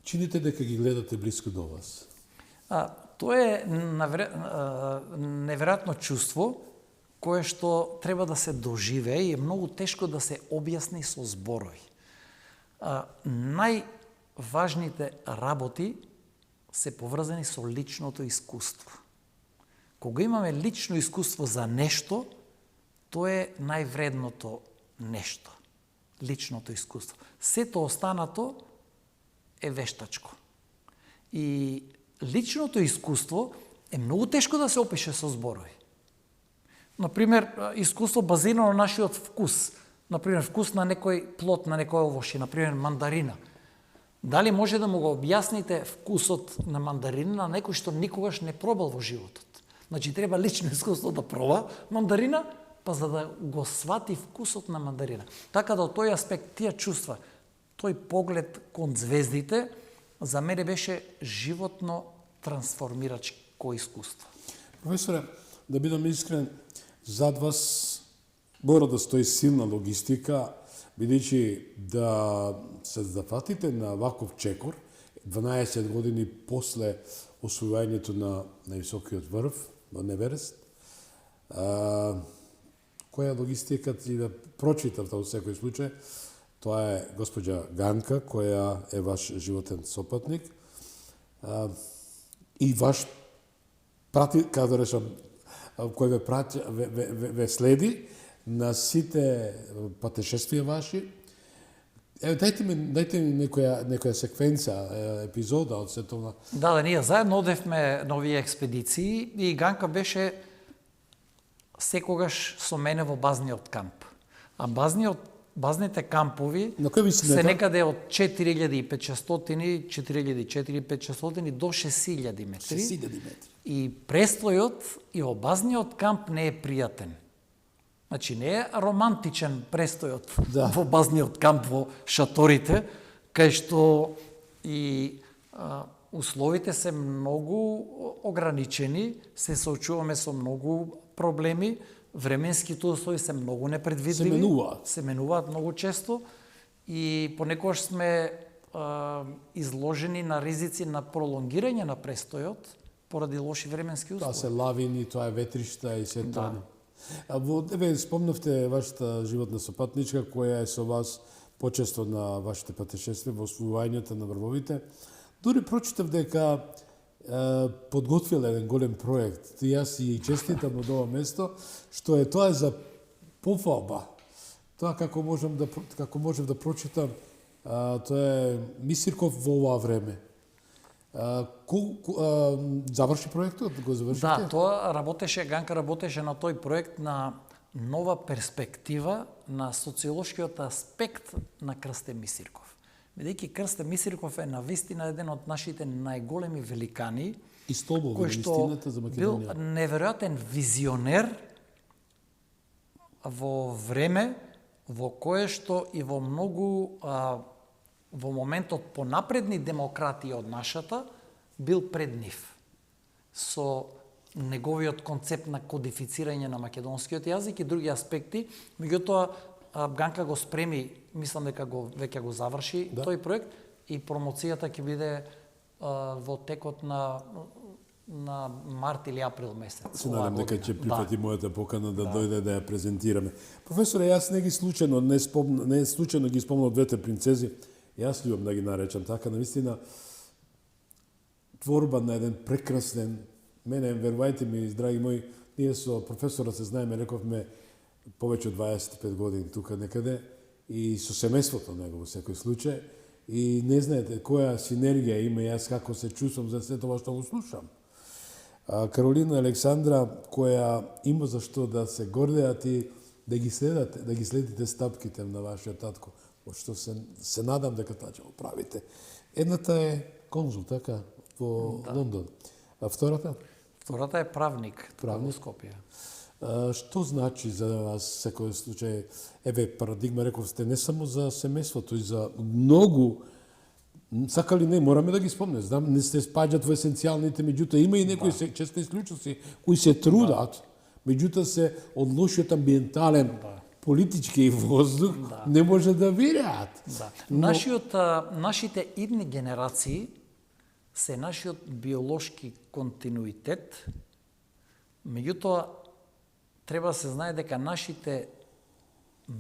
чините дека ги гледате близко до вас. Тоа е неверојатно чувство кое што треба да се доживее и е многу тешко да се објасни со зборови. Најважните работи се поврзани со личното искуство. Кога имаме лично искуство за нешто, тоа е највредното нешто. Личното искуство. Сето останато е вештачко. И личното искуство е многу тешко да се опише со зборови. Например, искуство базирано на нашиот вкус. Например, вкус на некој плод, на некој овошје, например, мандарина. Дали може да му го објасните вкусот на мандарина на некој што никогаш не пробал во животот? Значи, треба лично искуство да проба мандарина, па за да го свати вкусот на мандарина. Така да, од тој аспект, тие чувства, тој поглед кон звездите, за мене беше животно трансформирачко искуство. Професоре, да бидам искрен, зад вас мора да стои силна логистика, бидејќи да се зафатите на ваков чекор, 12 години после освојањето на највисокиот врв, на Еверест, која логистика ти да прочитав во секој случај, тоа е госпоѓа Ганка, која е ваш животен сопатник, и ваш прати, каде да речам, кој ве следи, на сите патешествија ваши. Дајте ми некоја секвенца, епизода од сето това. Да, ние заедно одевме на овие експедиции и Ганка беше секогаш со мене во базниот камп. А базните кампови На кој висина се е тоа? некаде од 4500, 4500 до 6000 метри. 6000 метри. И престојот и во базниот камп не е пријатен. Значи, не е романтичен престојот во базниот камп, во шаторите, кај што и условите се многу ограничени, се соочуваме со многу проблеми, временските услови се многу непредвидливи. Се менуваат многу често и понекогаш сме изложени на ризици на пролонгирање на престојот поради лоши временски услови. Тоа се лавини, тоа е ветришта и се тоа. Еве спомнавте вашата животна сопатничка која е со вас почесто на вашите патешествија во освојувањето на врвовите. Дури прочитав дека подготвила еден голем проект. И јас и честитам од ова место, што е тоа за пофалба. Тоа како можев да прочитам, тоа е Мисирков во оваа време. Заврши проектот, го завршите? Да, тоа Ганка работеше на тој проект на нова перспектива на социолошкиот аспект на Крстен Мисирков. Бидејќи Крстен Мисирков е навистина еден од нашите најголеми великани, и столбови на вистината за Македонија. Бил неверојатен визионер во време во кое што и во многу во моментот понапредни демократии од нашата бил пред нив со неговиот концепт на кодифицирање на македонскиот јазик и други аспекти. Меѓутоа Ганка го спреми, мислам дека веќе го заврши тој проект и промоцијата ќе биде во текот на март или април месец. Се надам дека ќе прифати мојата покана да дојде да ја презентираме. Професоре, јас не случајно ги спомнав двете принцези. Јас љубам да ги наречам така, навистина творба на еден прекрасен, мене, верувајте ми, драги мои, ние со професорот се знаеме, рековме, повеќе од 25 години тука некаде, и со семејството негово секој случај, и не знаете која синергија има јас како се чувствам за се тоа што го слушам. Каролина Александра, која има за што да се гордеат и да ги следите стапките на вашиот татко, што се надам дека тоа ќе го правите. Едната е конзул, така, во Лондон. А втората? Втората е правник во Скопје. Што значи за вас секој случај? Еве, парадигма рековте не само за семејството, и за многу, сакали не, мораме да ги спомнем. Знам, не се спаѓат во есенцијалните, меѓутоа има и некои чести случаи кои се трудат, меѓутоа се од лошиот амбиентален политички воздух не може да виреат. Нашите идни генерации се нашиот биолошки континуитет, меѓутоа треба да се знае дека нашите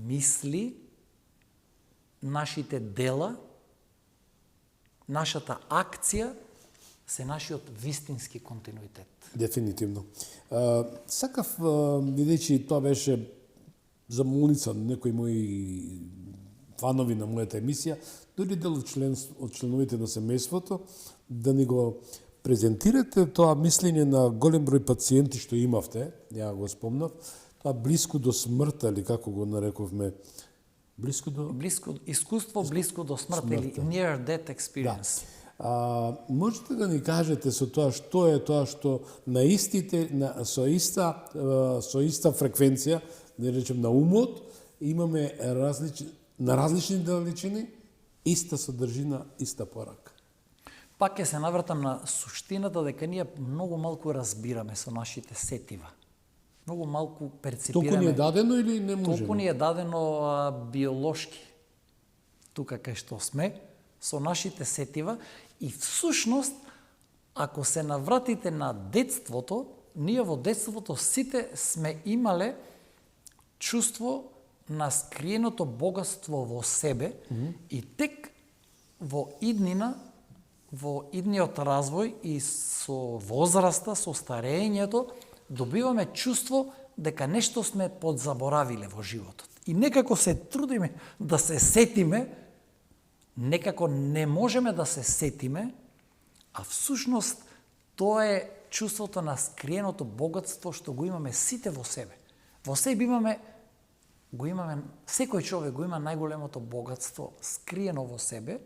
мисли, нашите дела, нашата акција се нашиот вистински континуитет. Дефинитивно. Сакав, видејќи тоа беше за молница на некои мои фанови на мојата емисија, дури дел од членовите на семејството, да ни го презентирате тоа мислење на голем број пациенти што имавте, ја го спомнав, тоа блиско до смртта, или како го нарековме, искуство блиско до смрт, или near death experience. Можете да ни кажете со тоа што е тоа што со иста фреквенција, да речем на умот, имаме на различни далечини, иста содржина, иста порака. Пак ќе се навратам на суштината дека ние многу малку разбираме со нашите сетива. Многу малку перципираме. Толку ни е дадено или не можеме? Толку ни е дадено биолошки. Тука кај што сме, со нашите сетива, и всушност, ако се навратите на детството, ние во детството сите сме имале чувство на скриеното богатство во себе и тек во иднина, во идниот развој и со возраста, со старењето, добиваме чувство дека нешто сме подзаборавиле во животот. И некако се трудиме да се сетиме, некако не можеме да се сетиме, а всушност тоа е чувството на скриеното богатство што го имаме сите во себе. Во себе го имаме, секој човек го има најголемото богатство скриено во себе,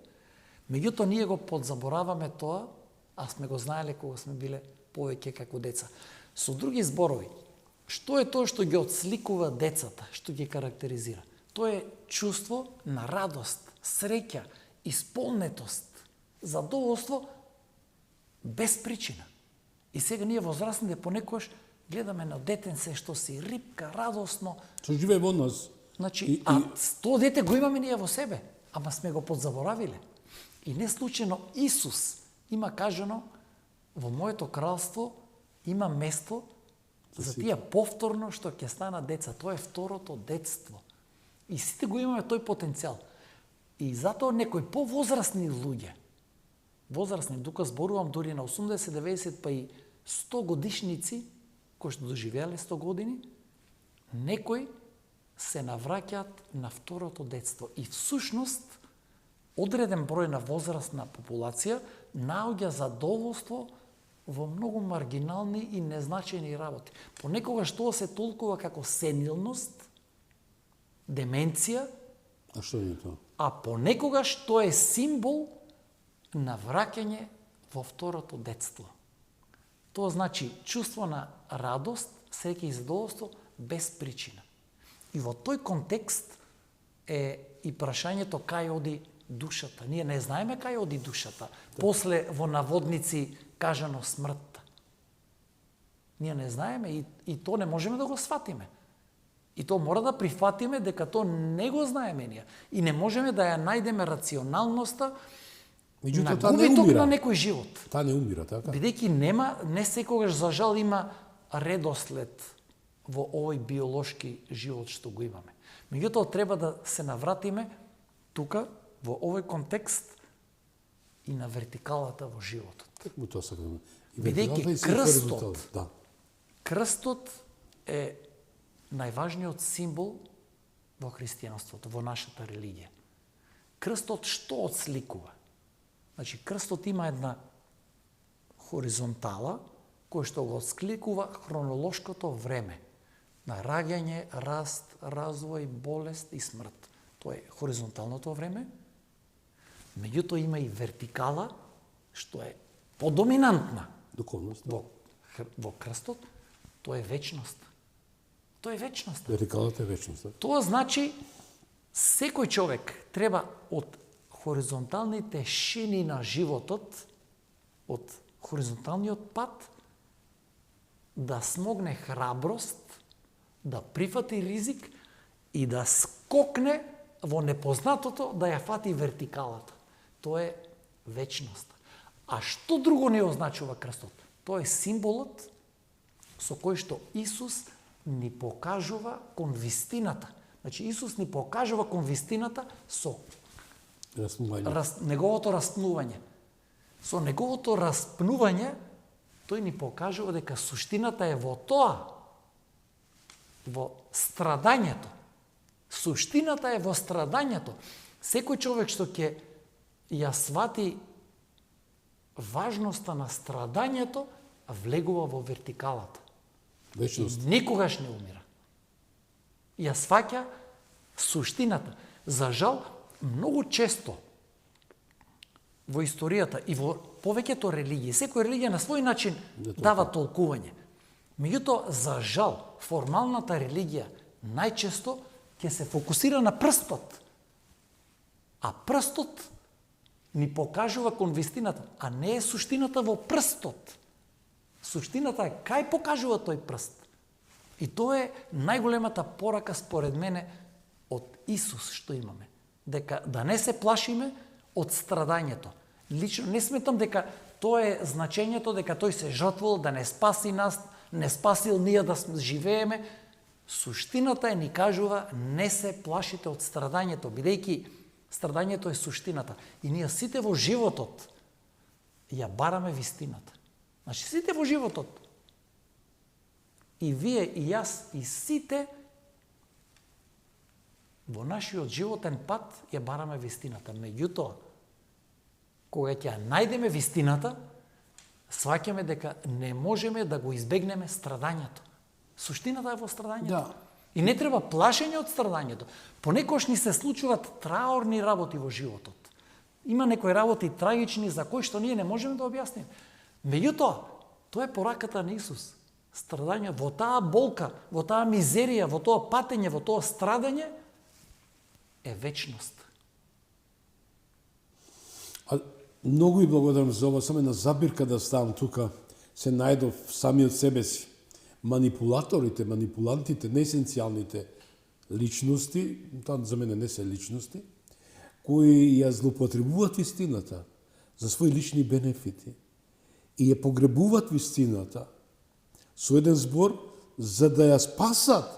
меѓутоа ние го подзабораваме тоа, а сме го знаеле кога сме биле повеќе како деца. Со други зборови, што е тоа што ги отсликува децата, што ги карактеризира? Тоа е чувство на радост, среќа, исполнетост, задоволство без причина. И сега ние возрастните понекогаш гледаме на детенце што си рипка, радосно. Што живее во нас. Значи, тоа дете го имаме ние во себе, ама сме го подзаборавиле. И не случайно Исус има кажано во моето кралство има место за тие повторно што ќе станат деца. Тоа е второто детство. И сите го имаме тој потенцијал. И затоа некои повозрастни луѓе, тука зборувам дури на 80, 90 па и 100 годишници, кои што доживеале 100 години, некои се навраќаат на второто детство. И всушност, одреден број на возрастна популација наоѓа задоволство во многу маргинални и незначајни работи. Понекогаш тоа се толкува како сенилност, деменција, А што е тоа? а понекогаш тоа е символ на враќање во второто детство. Тоа значи чувство на радост, среќа и задоволство без причина. И во тој контекст е и прашањето кај оди душата. Ние не знаеме кај оди душата. После во наводници кажано смртта. Ние не знаеме и тоа не можеме да го сватиме. И тоа мора да прифатиме дека тоа не го знаеме ние. И не можеме да ја најдеме рационалноста на губиток на некој живот. Таа не умира, така? Бидејќи не секогаш за жал има редослед во овој биолошки живот што го имаме. Меѓутоа треба да се навратиме тука во овој контекст и на вертикалата во животот. Му тоа сакаме. Бидејќи крстот е најважниот символ во христијанството, во нашата религија. Крстот што отсликува? Значи, крстот има една хоризонтала, која што го отсликува хронолошкото време на раѓање, раст, развој, болест и смрт. Тоа е хоризонталното време. Меѓутоа има и вертикала, што е подоминантна. Духовност. Во крстот, тоа е вечност. Тоа е вечност. Вертикалата е вечност. Тоа значи секој човек треба од хоризонталните шини на животот, од хоризонталниот пат, да смогне храброст, да прифати ризик и да скокне во непознатото, да ја фати вертикалата. Тоа е вечност. А што друго не означува крстот? Тоа е символот со кој што Исус ни покажува кон вистината. Значи, Исус ни покажува кон вистината со неговото распнување. Со неговото распнување, тој ни покажува дека суштината е во тоа, во страдањето. Суштината е во страдањето. Секој човек што ќе ја свати важноста на страдањето, влегува во вертикалата. Вечност. Никогаш не умира. Ја сваќа суштината. За жал, многу често во историјата и во повеќето религии, секоја религија на свој начин дава толкување. Меѓутоа, за жал, формалната религија најчесто ќе се фокусира на прстот. А прстот ни покажува кон вистината, а не е суштината во прстот. Суштината е кај покажува тој прст. И тоа е најголемата порака според мене од Исус што имаме. Дека да не се плашиме од страдањето. Лично не сметам дека тоа е значењето дека тој се жртвувал да не спаси нас, не спасил ние да живееме. Суштината е ни кажува не се плашите од страдањето, бидејќи страдањето е суштината. И ние сите во животот ја бараме вистината. Значи сите во животот и вие, и јас, и сите во нашиот животен пат ја бараме вистината. Меѓутоа, кога ќе ја најдеме вистината, сваќаме дека не можеме да го избегнеме страдањето. Суштината е во страдањето. Да. И не треба плашење од страдањето. Понекогаш ни се случуваат траорни работи во животот. Има некои работи трагични за кои што ние не можеме да објасниме. Меѓутоа, тоа е пораката на Исус. Страдање во таа болка, во таа мизерија, во тоа патење, во тоа страдање е вечност. А многу ви благодарам за ова, само една забирка да ставам тука. Се најдов сами од себе си. Манипулаторите, манипулантите, неесенцијалните личности, тоа за мене не се личности, кои ја злоупотребуваат вистината за своји лични бенефити и ја погребуваат вистината со еден збор за да ја спасат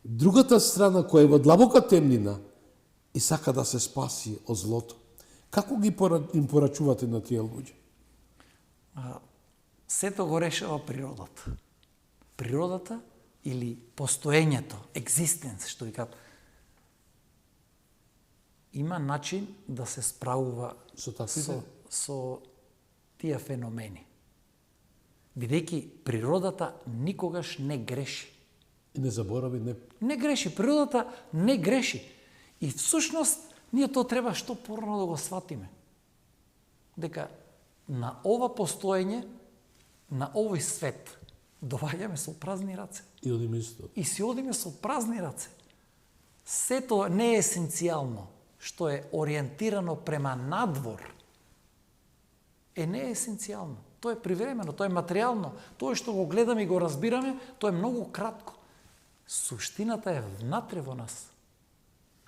другата страна која е во длабока темнина и сака да се спаси од злото. Како ги им порачувате на тие луѓе? Сето го решава природата. Природата или постоењето, екзистенс, што ви кажа, има начин да се справува со тие феномени. Бидејќи природата никогаш не греши. И не заборави, Не греши, природата не греши. И всушност, ние тоа треба што порано да го сватиме. Дека на ова постоење, на овој свет, доваѓаме со празни раце. И одиме исто. И си одиме со празни раце. Сето не е есенцијално, што е ориентирано према надвор, не е есенцијално. Тоа е привремено, тоа е материјално. Тоа што го гледаме и го разбираме, тоа е многу кратко. Суштината е внатре во нас.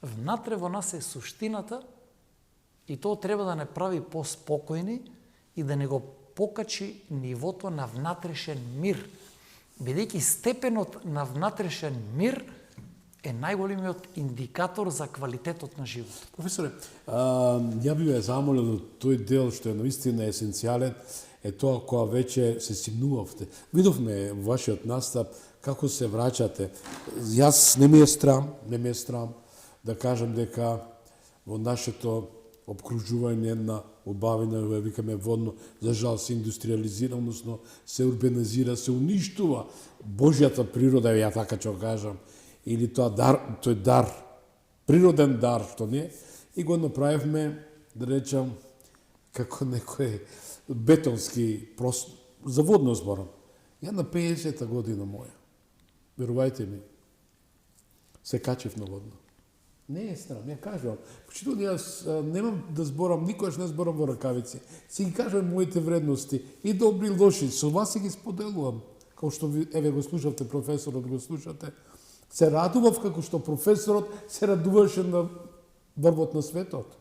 Внатре во нас е суштината и тоа треба да не прави поспокојни и да не го покачи нивото на внатрешен мир. Бидејќи степенот на внатрешен мир е најголемиот индикатор за квалитетот на животот. Професоре, ја би ве замолил тој дел што е наистина есенцијален, е тоа кога веќе се симнувавте. Видовме во вашиот настап како се враќате. Јас не ми е страм да кажам дека во нашето обкружување на убавина, ја викаме водно, за жал се индустриализира, односно се урбанизира, се уништува Божјата природа, ја така ќе кажам, или тоа дар, тој дар, природен дар, што не, и го направивме, да речам, како некој бетонски простор, за водно зборам. Ја на 50-та година моја, верувајте ми, се качев на водно. Не е страм, ја кажувам. Почитувам, јас немам да зборам, никогаш не зборам во ракавици. Си ги кажувам моите вредности, и добри и лоши, со вас си ги споделувам. Како што ви, еве го слушавте, професорот го слушате. Се радував како што професорот се радуваше на врвот на светот.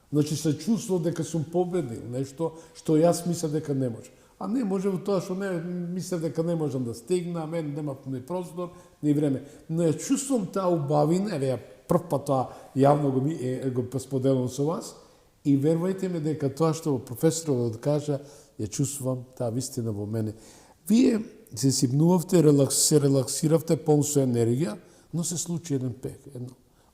Значи се чувствував дека сум победил, нешто што јас мислев дека не може. А не може во тоа што не мислев дека не можам да стигна, а мен нема ни простор, ни време. Но ја чувствувам таа убавина, еве ја прв пат тоа јавно го споделувам со вас и верувајте ме дека тоа што професорот кажа, ја чувствувам таа вистина во мене. Вие се симнувавте, се релаксиравте пон со енергија, но се случи еден пек.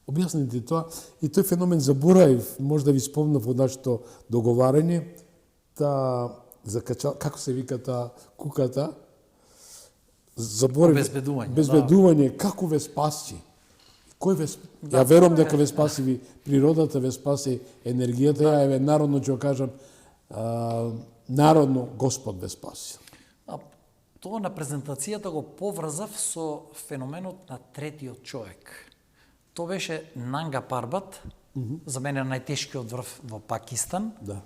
Објасните тоа и тој феномен забораив, може да ви спомнав од нашето договарање, како се вика таа куката, заборив, безбедување, како ве спаси. Кој ве спаси? Ја верувам дека ве спаси природата, ве спаси енергијата, ја еве народно ќе кажам, народно Господ ве спаси. Тоа на презентацијата го поврзав со феноменот на третиот човек. Тоа беше Нанга Парбат, за мене најтешкиот врв во Пакистан. Да.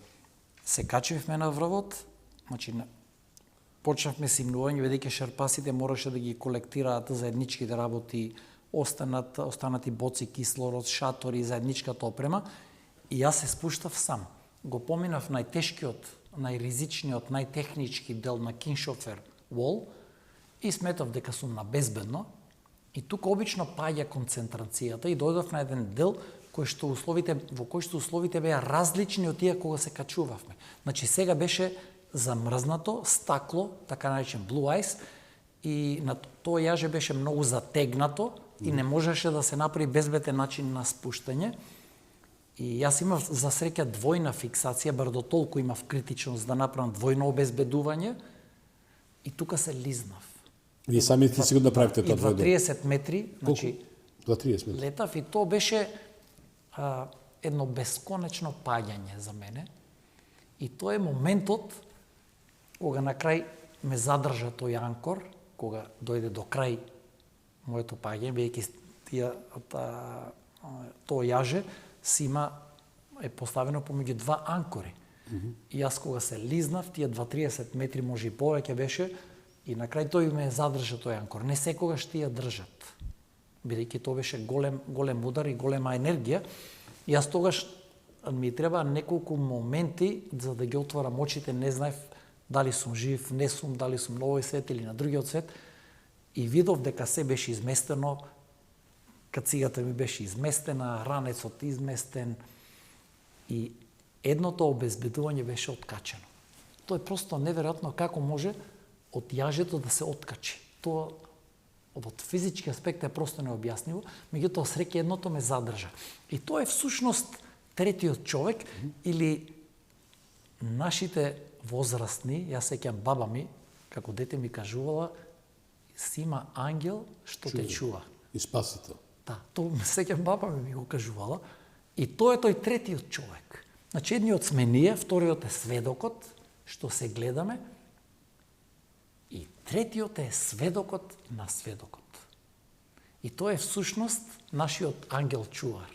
Се качивме на врвот, значи почнавме симнување, бидејќи шерпасите мораше да ги колектираат заедничките работи, останати боци кислород, шатори, заедничката опрема, и јас се спуштав сам. Го поминав најтешкиот, најризичниот, најтехнички дел на Киншофер Wall и сметав дека сум на безбедно. И тука обично паѓа концентрацијата и дојдов на еден дел во кој што условите беа различни од тие кога се качувавме. Значи сега беше замрзнато стакло, така наречен blue ice, и на тоа јаже беше многу затегнато и не можеше да се направи безбеден начин на спуштање. И јас имав за среќа двојна фиксација, бар до толку имав критичност да направам двојно обезбедување и тука се лизнав. Вие самите си го направите тоа двојно. И 2,30 30 метри, значи 2,30 метри. летав и тоа беше едно бесконечно паѓање за мене. И тоа е моментот кога на крај ме задржа тој анкор, кога дојде до крај моето паѓање, бидејќи тоа јаже е поставено помеѓу два анкори. И јас кога се лизнав, тие 2-30 метри, може и повеќе беше, и на крај тој ме задржа тој анкор. Не секогаш тие држат, бидејќи тоа беше голем удар и голема енергија. И јас тогаш ми треба неколку моменти за да ги отворам очите, не знаев дали сум жив, не сум, дали сум на овој свет или на другиот свет. И видов дека се беше изместено, кацигата ми беше изместена, ранецот изместен и едното обезбедување беше откачено. Тоа е просто неверојатно како може од јажето да се откачи. Тоа од физички аспект е просто необјасниво, меѓутоа среќа едното ме задржа. И тоа е всушност третиот човек или нашите возрастни, јас сеќам баба ми, како дете ми кажувала, си има ангел што те чува. И спасител. Да, тоа сеќам баба ми го кажувала. И тоа е тој третиот човек. Значи, едниот сме ние, вториот е сведокот, што се гледаме, и третиот е сведокот на сведокот. И тоа е всушност нашиот ангел чувар.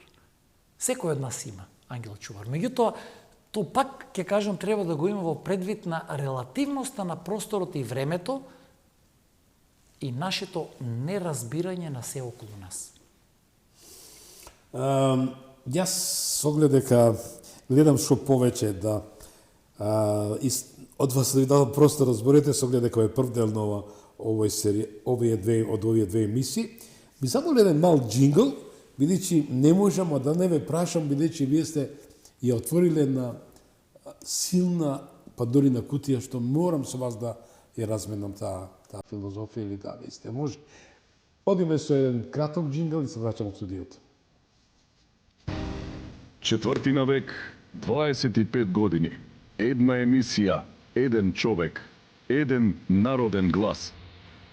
Секој од нас има ангел чувар. Меѓутоа, тоа пак, ќе кажам, треба да го има во предвид на релативноста на просторот и времето и нашето неразбирање на се околу нас. Јас оглед дека гледам што повеќе да од вас да ви дадам просто разборете со оглед дека е прв дел на овие две емисии. Ми само еден мал джингл, бидејќи не можам да не ве прашам, бидејќи вие сте ја отвориле на силна Пандорина кутија, што морам со вас да ја разменам таа филозофија или таа вест. Може? Одиме со еден краток джингл и се враќам во студиото. Четвртина век, 25 години, една емисија, еден човек, еден народен глас.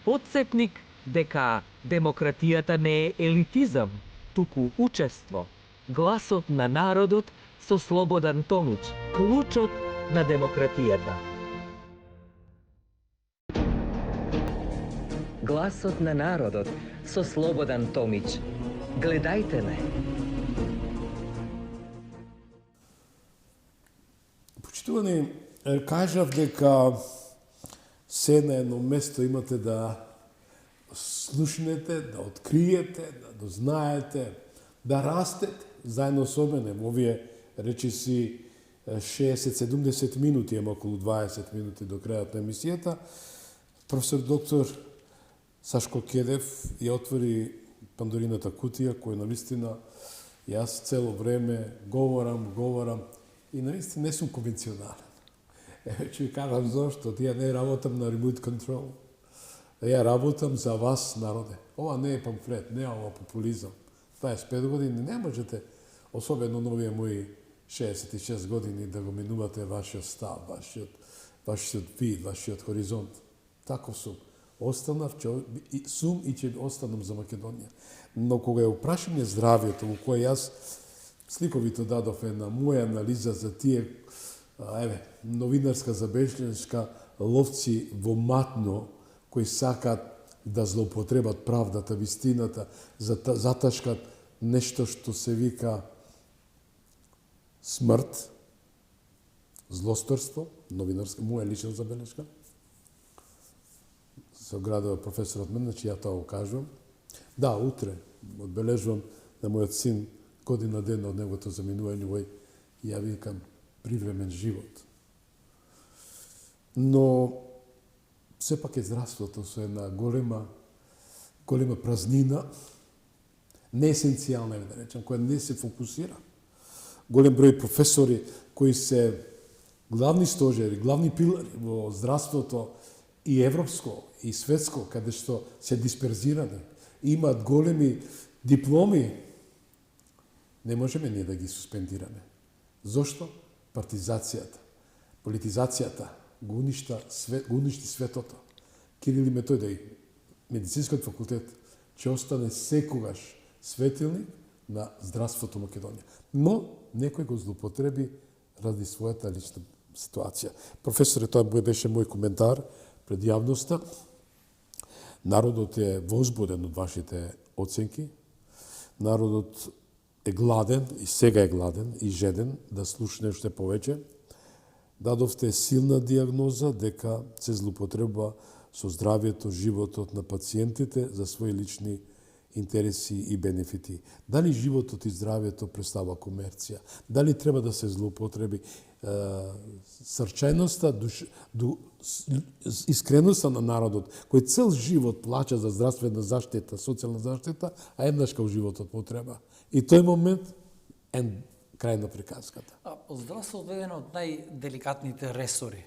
Потсетник дека демократијата не е елитизам, туку учество. Гласот на народот со Слободан Томич, клучот на демократијата. Гласот на народот со Слободан Томич. Гледајте ме. Почитувани, кажав дека се на едно место имате да слушнете, да откриете, да дознаете, да растете, заедно со мене. Овие речиси 60-70 минути, ама околу 20 минути до крајот на емисијата. Професор доктор Сашко Кедев ја отвори Пандорината кутија, која навистина јас цело време говорам и навистина не сум конвенционален. Ќе ви кажам зошто, ја не работам на remote control. Ја работам за вас, народе. Ова не е памфлет, не е ова популизам. 25 години не можете, особено новија мои 66 години, да го минувате вашиот став, вашиот вид, вашиот хоризонт. Таков сум. Останав, сум и ќе останам за Македонија. Но кога ја упрашање здравието, во кое јас сликовито дадов една моја анализа за тие, новинарска забелешка ловци во матно, кои сакат да злоупотребат правдата, вистината, заташкат нешто што се вика смрт, злосторство, новинарска, моја лична забелешка. Се оградува професорот мен, значи ја тоа го кажувам. Да, утре одбележувам на мојот син година ден од неговото заминување во ја викам привремен живот. Но сепак е здравството со една голема празнина, неесенцијална, да речем, која не се фокусира. Голем број професори кои се главни стожери, главни пилари во здравството и европско, и светско, каде што се дисперзирани, имаат големи дипломи, не можеме ние да ги суспендираме. Зошто? Партизацијата, политизацијата го уништи светото. Кирил и Методиј, медицинскиот факултет, ќе остане секогаш светилник на здравството Македонија. Но некој го злоупотреби ради својата лична ситуација. Професоре, тоа беше мој коментар пред јавноста. Народот е возбуден од вашите оценки. Народот е гладен, и сега е гладен, и жеден да слушне уште повеќе. Дадовте силна диагноза дека се злоупотреба со здравието, животот на пациентите за своји лични интереси и бенефити. Дали животот и здравието представа комерција? Дали треба да се злоупотреби срчајноста, искреноста на народот, кој цел живот плача за здравствена заштита, социјална заштита, а еднаш кај животот му треба. И тој момент е крај на приказката. Здравството е еден од најделикатните ресори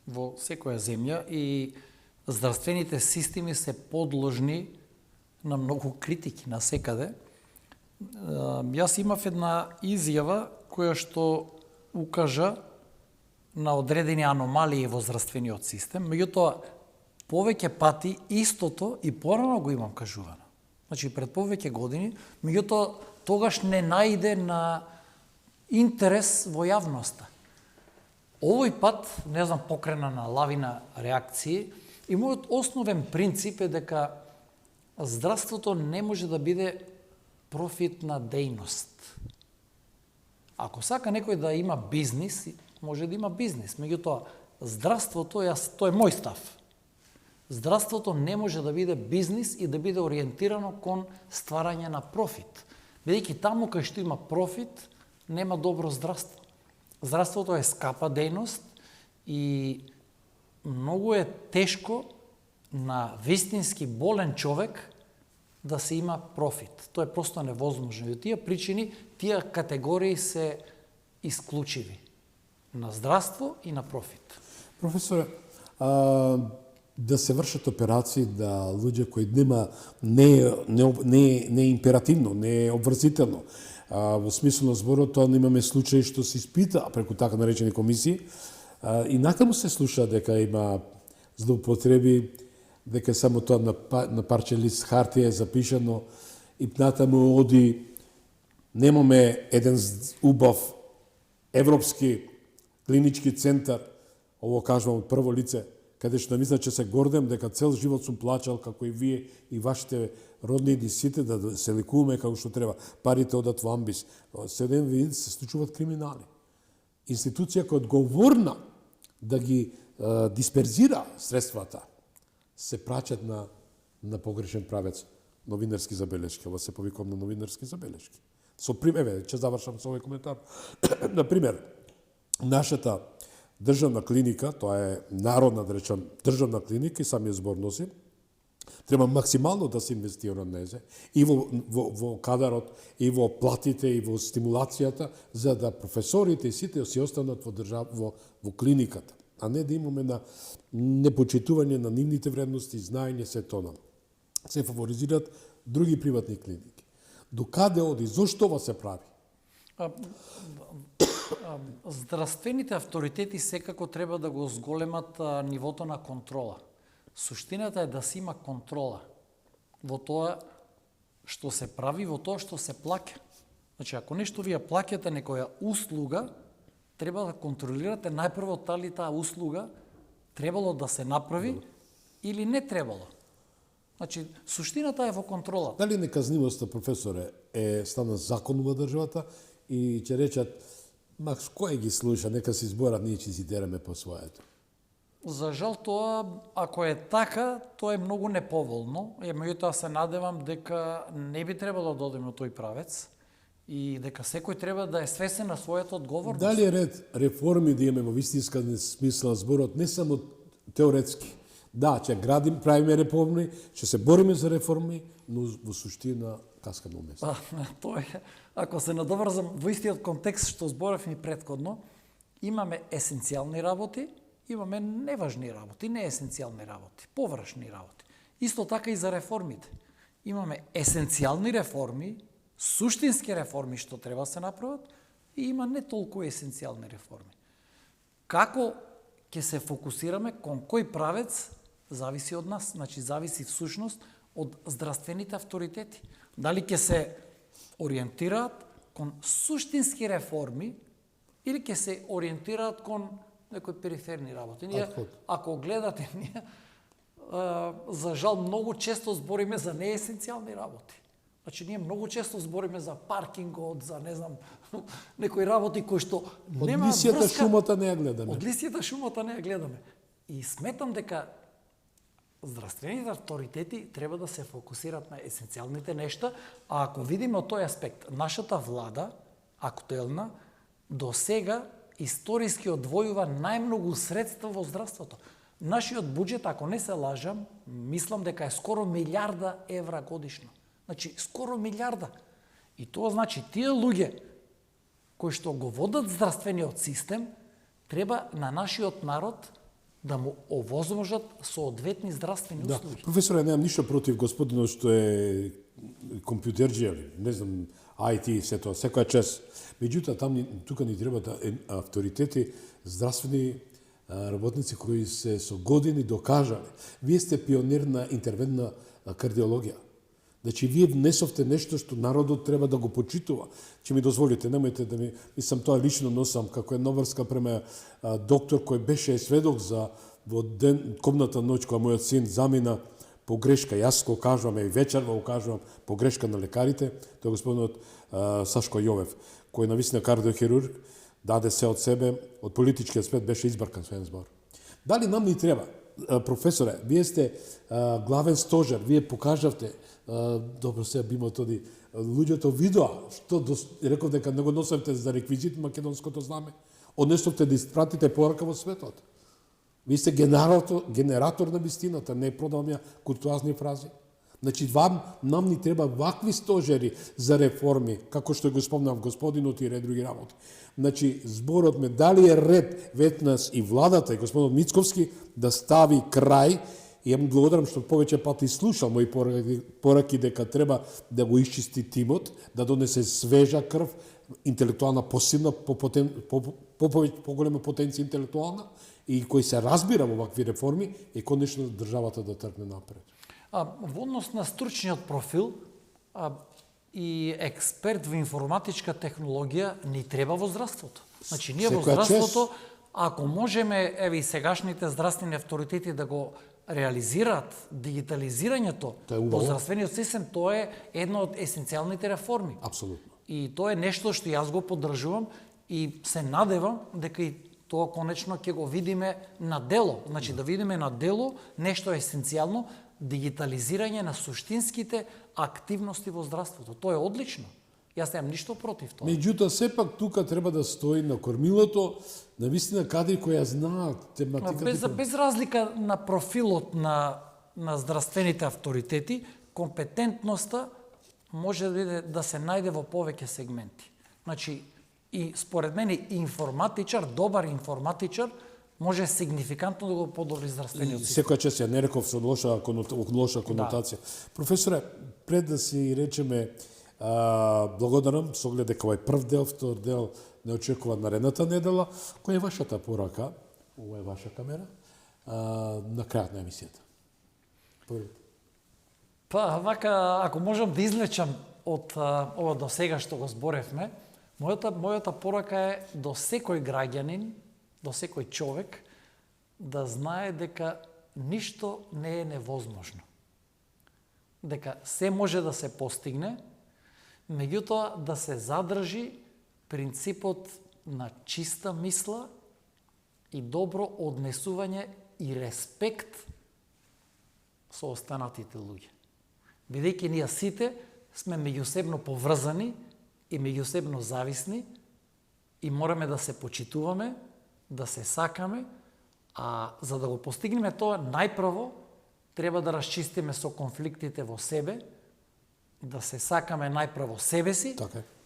во секоја земја и здравствените системи се подложни на многу критики на секаде. Јас имав една изјава која што укажа на одредени аномалии во здравствениот систем, меѓутоа повеќе пати истото и порано го имам кажувано. Значи пред повеќе години, меѓутоа тогаш не најде на интерес во јавноста. Овој пат, не знам, покрена на лавина реакции, и мојот основен принцип е дека здравството не може да биде профитна дејност. Ако сака некој да има бизнис, може да има бизнис. Меѓутоа, здравството, тоа е мој став. Здравството не може да биде бизнис и да биде ориентирано кон стварање на профит. Бидејќи таму кај што има профит, нема добро здравство. Здравството е скапа дејност и многу е тешко на вистински болен човек да се има профит. Тоа е просто невозможно. И од тие причини, тие категории се исклучиви. На здравство и на профит. Професоре, да се вршат операции да луѓе кои нема не е императивно, не е обврзително. Во смисло на зборот, тоа имаме случаи што се испита преку така наречени комисии и накамо се слуша дека има злоупотреби, дека само тоа на парче лист хартија е запишано и натаму оди, немаме еден убав европски клинички центар, ово кажувам од прво лице, каде што мисля, че се гордем дека цел живот сум плачал, како и вие и вашите родни и сите, да се лекуваме како што треба. Парите одат во амбис. Се ден видите, се случуваат криминали. Институција која одговорна да ги дисперзира средствата, се прачат на погрешен правец. Новинарски забелешки. Ова се повикувам на новинарски забелешки. Со пример, ќе завршам со овој коментар. Например, нашата државна клиника, тоа е народна, да речам, државна клиника и самиот збор носи, треба максимално да се инвестира на незе и во кадарот, и во платите, и во стимулацијата, за да професорите и сите си останат во клиниката, а не да имаме на непочитување на нивните вредности, знаење, се тоа. Се фаворизираат други приватни клиники. До каде оди? Зошто ова се прави? Здравствените авторитети секако треба да го зголемат нивото на контрола. Суштината е да се има контрола во тоа што се прави, во тоа што се плаќа. Значи, ако нешто вие плаќате некоја услуга, треба да контролирате најпрво дали таа услуга требало да се направи или не требало. Значи, суштината е во контрола. Дали неказнивоста, професоре, е стана закон во државата и ќе речат, Макс, кој ги слуша, нека се изборат, ние ќе си дераме по своето. За жал тоа, ако е така, тоа е многу неповолно. Меѓутоа се надевам дека не би требало да одиме од тој правец и дека секој треба да е свесен на својата одговорност. Дали е ред реформи да имаме во вистинска смисла зборот, не само теоретски. Да, ќе градим, правиме реформи, ќе се бориме за реформи, но во суштина каскаме уместо. Тоа е, ако се надоврзам во истиот контекст што зборевме предходно, имаме есенцијални работи имаме неважни работи, неесенцијални работи, површни работи. Исто така и за реформите. Имаме есенцијални реформи, суштински реформи што треба да се направат и има не толку есенцијални реформи. Како ќе се фокусираме кон кој правец зависи од нас, значи зависи всушност од здравствените авторитети. Дали ќе се ориентираат кон суштински реформи или ќе се ориентираат кон некои периферни работи. Ние, ако гледате, ние за жал многу често збориме за неесенцијални работи. Значи ние многу често збориме за паркингот, за не знам некои работи кои што нема врска. Од лисијата шумата не ја гледаме. Од лисијата шумата не ја гледаме. И сметам дека здравствените авторитети треба да се фокусираат на есенцијалните нешта, а ако видиме од тој аспект, нашата влада, актуелна, до сега историски одвојува најмногу средства во здравството. Нашиот буџет, ако не се лажам, мислам дека е скоро милиарда евра годишно. Значи, скоро милиарда. И тоа значи, тие луѓе кои што го водат здравствениот систем, треба на нашиот народ да му овозможат соодветни здравствени услуги. Професоре, немам ништо против господинот што е компјутерџија, не знам, IT и се тоа, секоја чест. Меѓутоа, тука ни треба авторитети, здравствени работници кои се со години докажале. Вие сте пионер на интервентна кардиологија. Значи, вие внесовте нешто што народот треба да го почитува. Че ми дозволите, немојте да ми... Мислам, тоа лично носам како една врска према доктор кој беше сведок за во комната ноќ кога мојот син замина по грешка. Јас го кажувам и вечерва го кажувам по грешка на лекарите. Тоа е господинот Сашко Јовев, кој навистина кардиохирург, даде се од себе, од политичкиот свет беше избркан со еден збор. Дали нам ни треба? Професоре, вие сте главен стожер, вие покажавте, добро сега бимо тоди, луѓето видоа, што реков дека не го носевте за реквизит македонското знаме, однесовте да испратите порака во светот. Вие сте генератор на вистината, не продавам ја куртуазни фрази. Значи, нам ни треба вакви стожери за реформи, како што го спомнав господинот и ред други работи. Значи, зборот ме, дали е ред ветнас и владата и господинот Мицковски да стави крај, и ја му благодарам што повеќе пати слушал мои пораки дека треба да го исчисти тимот, да донесе свежа крв, интелектуална посилна, поголема потенција интелектуална, и кој се разбира во вакви реформи, и конечно државата да тргне напред. Во однос на стручниот профил и експерт во информатичка технологија ни треба во здравството. Значи, ние во здравството, ако можеме, еве и сегашните здравствени авторитети да го реализираат дигитализирањето во здравствениот систем, тоа е една од есенцијалните реформи. Апсолутно. И тоа е нешто што јас го поддржувам и се надевам дека и тоа конечно ќе го видиме на дело. Значи да видиме на дело нешто есенцијално, дигитализирање на суштинските активности во здравството. Тоа е одлично. Јас немам ништо против тоа. Меѓутоа, сепак тука треба да стои на кормилото, навистина кадри кои ја знаат тематиката. Без разлика на профилот на здравствените авторитети, компетентноста може да се најде во повеќе сегменти. Значи, и според мене информатичар, добар информатичар, може сигнификантно да го подобри здравствениот систем. Секоја чест ја не реков со лоша конотација. Професоре, пред да си речеме благодарам, со оглед дека овој прв дел, втор дел не очекува наредната недела, која е вашата порака, ова е ваша камера, на крајот на емисијата? Па, вака, ако можам да извлечам од ова до сега што го зборевме, мојата порака е до секој граѓанин, до секој човек, да знае дека ништо не е невозможно. Дека се може да се постигне, меѓутоа да се задржи принципот на чиста мисла и добро однесување и респект со останатите луѓе. Бидејќи ние сите сме меѓусебно поврзани и меѓусебно зависни и мораме да се почитуваме, да се сакаме, а за да го постигнеме тоа, најпрво треба да расчистиме со конфликтите во себе, да се сакаме најпрво себе си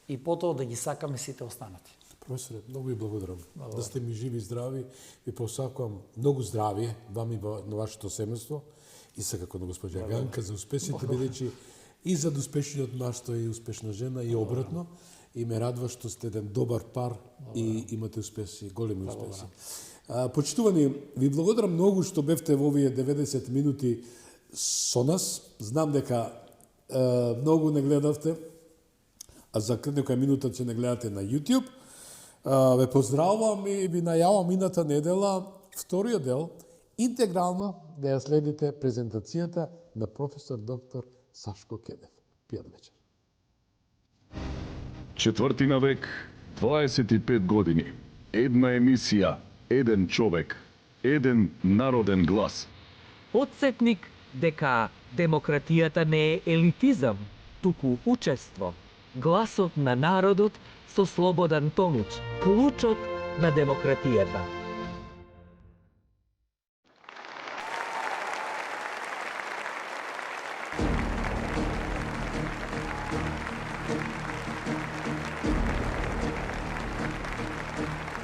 и потоа да ги сакаме сите останати. Професоре, многу ви благодарам. Да сте ми живи и здрави. Ви посакувам многу здравие вам и на вашето семејство и секако на госпоѓа Ганка за успесите, бидејќи и за успешниот маж тој и успешна жена и обратно. И ме радва што сте еден добар пар и имате успеси, големи успеси. Почитувани, ви благодарам многу што бевте во овие 90 минути со нас. Знам дека многу не гледавте, а за некоја минута ќе не гледате на YouTube. Ве поздравувам и ви најавам мината недела, вториот дел, интегрално да ја следите презентацијата на професор доктор Сашко Кедев. Пијат вечер. Четвртина век, 25 години. Една емисија, еден човек, еден народен глас. Подсетник дека демократијата не е елитизам, туку учество. Гласот на народот со Слободан Томич, клучот на демократијата.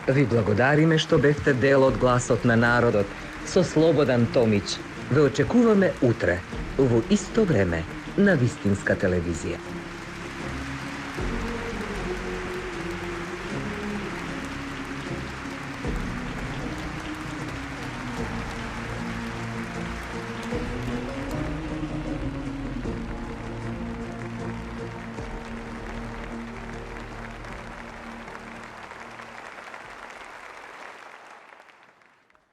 Ви благодариме што бевте дел од Гласот на народот со Слободан Томич. Ве очекуваме утре, во исто време, на Вистинска телевизија.